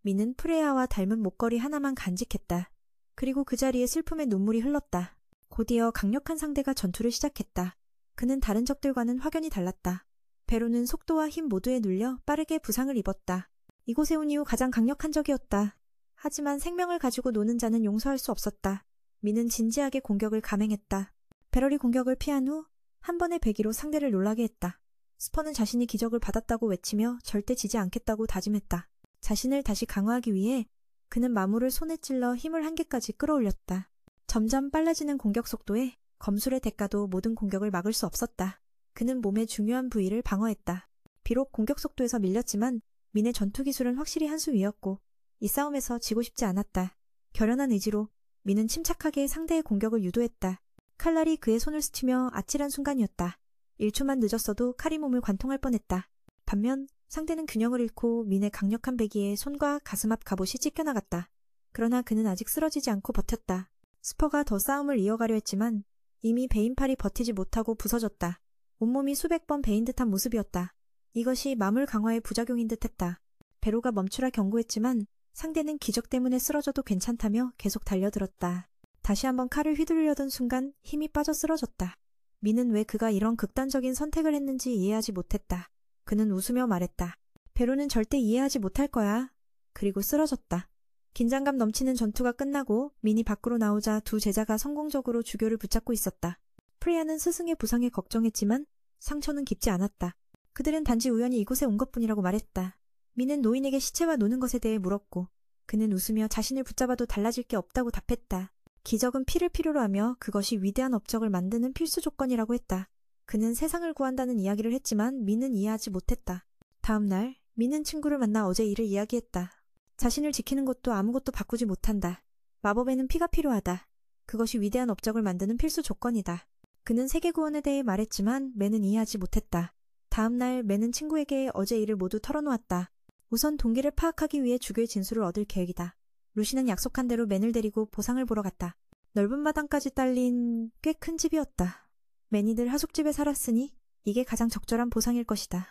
민은 프레야와 닮은 목걸이 하나만 간직했다. 그리고 그 자리에 슬픔의 눈물이 흘렀다. 곧이어 강력한 상대가 전투를 시작했다. 그는 다른 적들과는 확연히 달랐다. 베로는 속도와 힘 모두에 눌려 빠르게 부상을 입었다. 이곳에 온 이후 가장 강력한 적이었다. 하지만 생명을 가지고 노는 자는 용서할 수 없었다. 민은 진지하게 공격을 감행했다. 베럴이 공격을 피한 후 한 번의 배기로 상대를 놀라게 했다. 스퍼는 자신이 기적을 받았다고 외치며 절대 지지 않겠다고 다짐했다. 자신을 다시 강화하기 위해 그는 마물을 손에 찔러 힘을 한계까지 끌어올렸다. 점점 빨라지는 공격 속도에 검술의 대가도 모든 공격을 막을 수 없었다. 그는 몸의 중요한 부위를 방어했다. 비록 공격 속도에서 밀렸지만 민의 전투 기술은 확실히 한 수 위였고 이 싸움에서 지고 싶지 않았다. 결연한 의지로 민은 침착하게 상대의 공격을 유도했다. 칼날이 그의 손을 스치며 아찔한 순간이었다. 1초만 늦었어도 칼이 몸을 관통할 뻔했다. 반면 상대는 균형을 잃고 민의 강력한 배기에 손과 가슴 앞 갑옷이 찢겨나갔다. 그러나 그는 아직 쓰러지지 않고 버텼다. 스퍼가 더 싸움을 이어가려 했지만 이미 베인 팔이 버티지 못하고 부서졌다. 온몸이 수백 번 베인 듯한 모습이었다. 이것이 마물 강화의 부작용인 듯했다. 베로가 멈추라 경고했지만 상대는 기적 때문에 쓰러져도 괜찮다며 계속 달려들었다. 다시 한번 칼을 휘두르려던 순간 힘이 빠져 쓰러졌다. 민은 왜 그가 이런 극단적인 선택을 했는지 이해하지 못했다. 그는 웃으며 말했다. 베로는 절대 이해하지 못할 거야. 그리고 쓰러졌다. 긴장감 넘치는 전투가 끝나고 민이 밖으로 나오자 두 제자가 성공적으로 주교를 붙잡고 있었다. 프레야는 스승의 부상에 걱정했지만 상처는 깊지 않았다. 그들은 단지 우연히 이곳에 온 것뿐이라고 말했다. 민은 노인에게 시체와 노는 것에 대해 물었고 그는 웃으며 자신을 붙잡아도 달라질 게 없다고 답했다. 기적은 피를 필요로 하며 그것이 위대한 업적을 만드는 필수 조건이라고 했다. 그는 세상을 구한다는 이야기를 했지만 민은 이해하지 못했다. 다음 날 민은 친구를 만나 어제 일을 이야기했다. 자신을 지키는 것도 아무것도 바꾸지 못한다. 마법에는 피가 필요하다. 그것이 위대한 업적을 만드는 필수 조건이다. 그는 세계 구원에 대해 말했지만 맨은 이해하지 못했다. 다음 날 맨은 친구에게 어제 일을 모두 털어놓았다. 우선 동기를 파악하기 위해 주교의 진술을 얻을 계획이다. 루시는 약속한 대로 맨을 데리고 보상을 보러 갔다. 넓은 마당까지 딸린 꽤 큰 집이었다. 매니들 하숙집에 살았으니 이게 가장 적절한 보상일 것이다.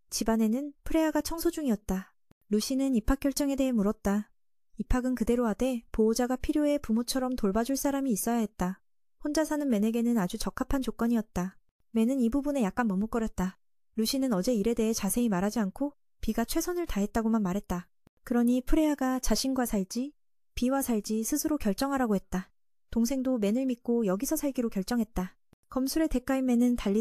집안에는 프레야가 청소 중이었다. 루시는 입학 결정에 대해 물었다. 입학은 그대로 하되 보호자가 필요해 부모처럼 돌봐줄 사람이 있어야 했다. 혼자 사는 맨에게는 아주 적합한 조건이었다. 맨은 이 부분에 약간 머뭇거렸다. 루시는 어제 일에 대해 자세히 말하지 않고 비가 최선을 다했다고만 말했다. 그러니 프레야가 자신과 살지, 비와 살지 스스로 결정하라고 했다. 동생도 맨을 믿고 여기서 살기로 결정했다. 검술의 대가인 맨은 달리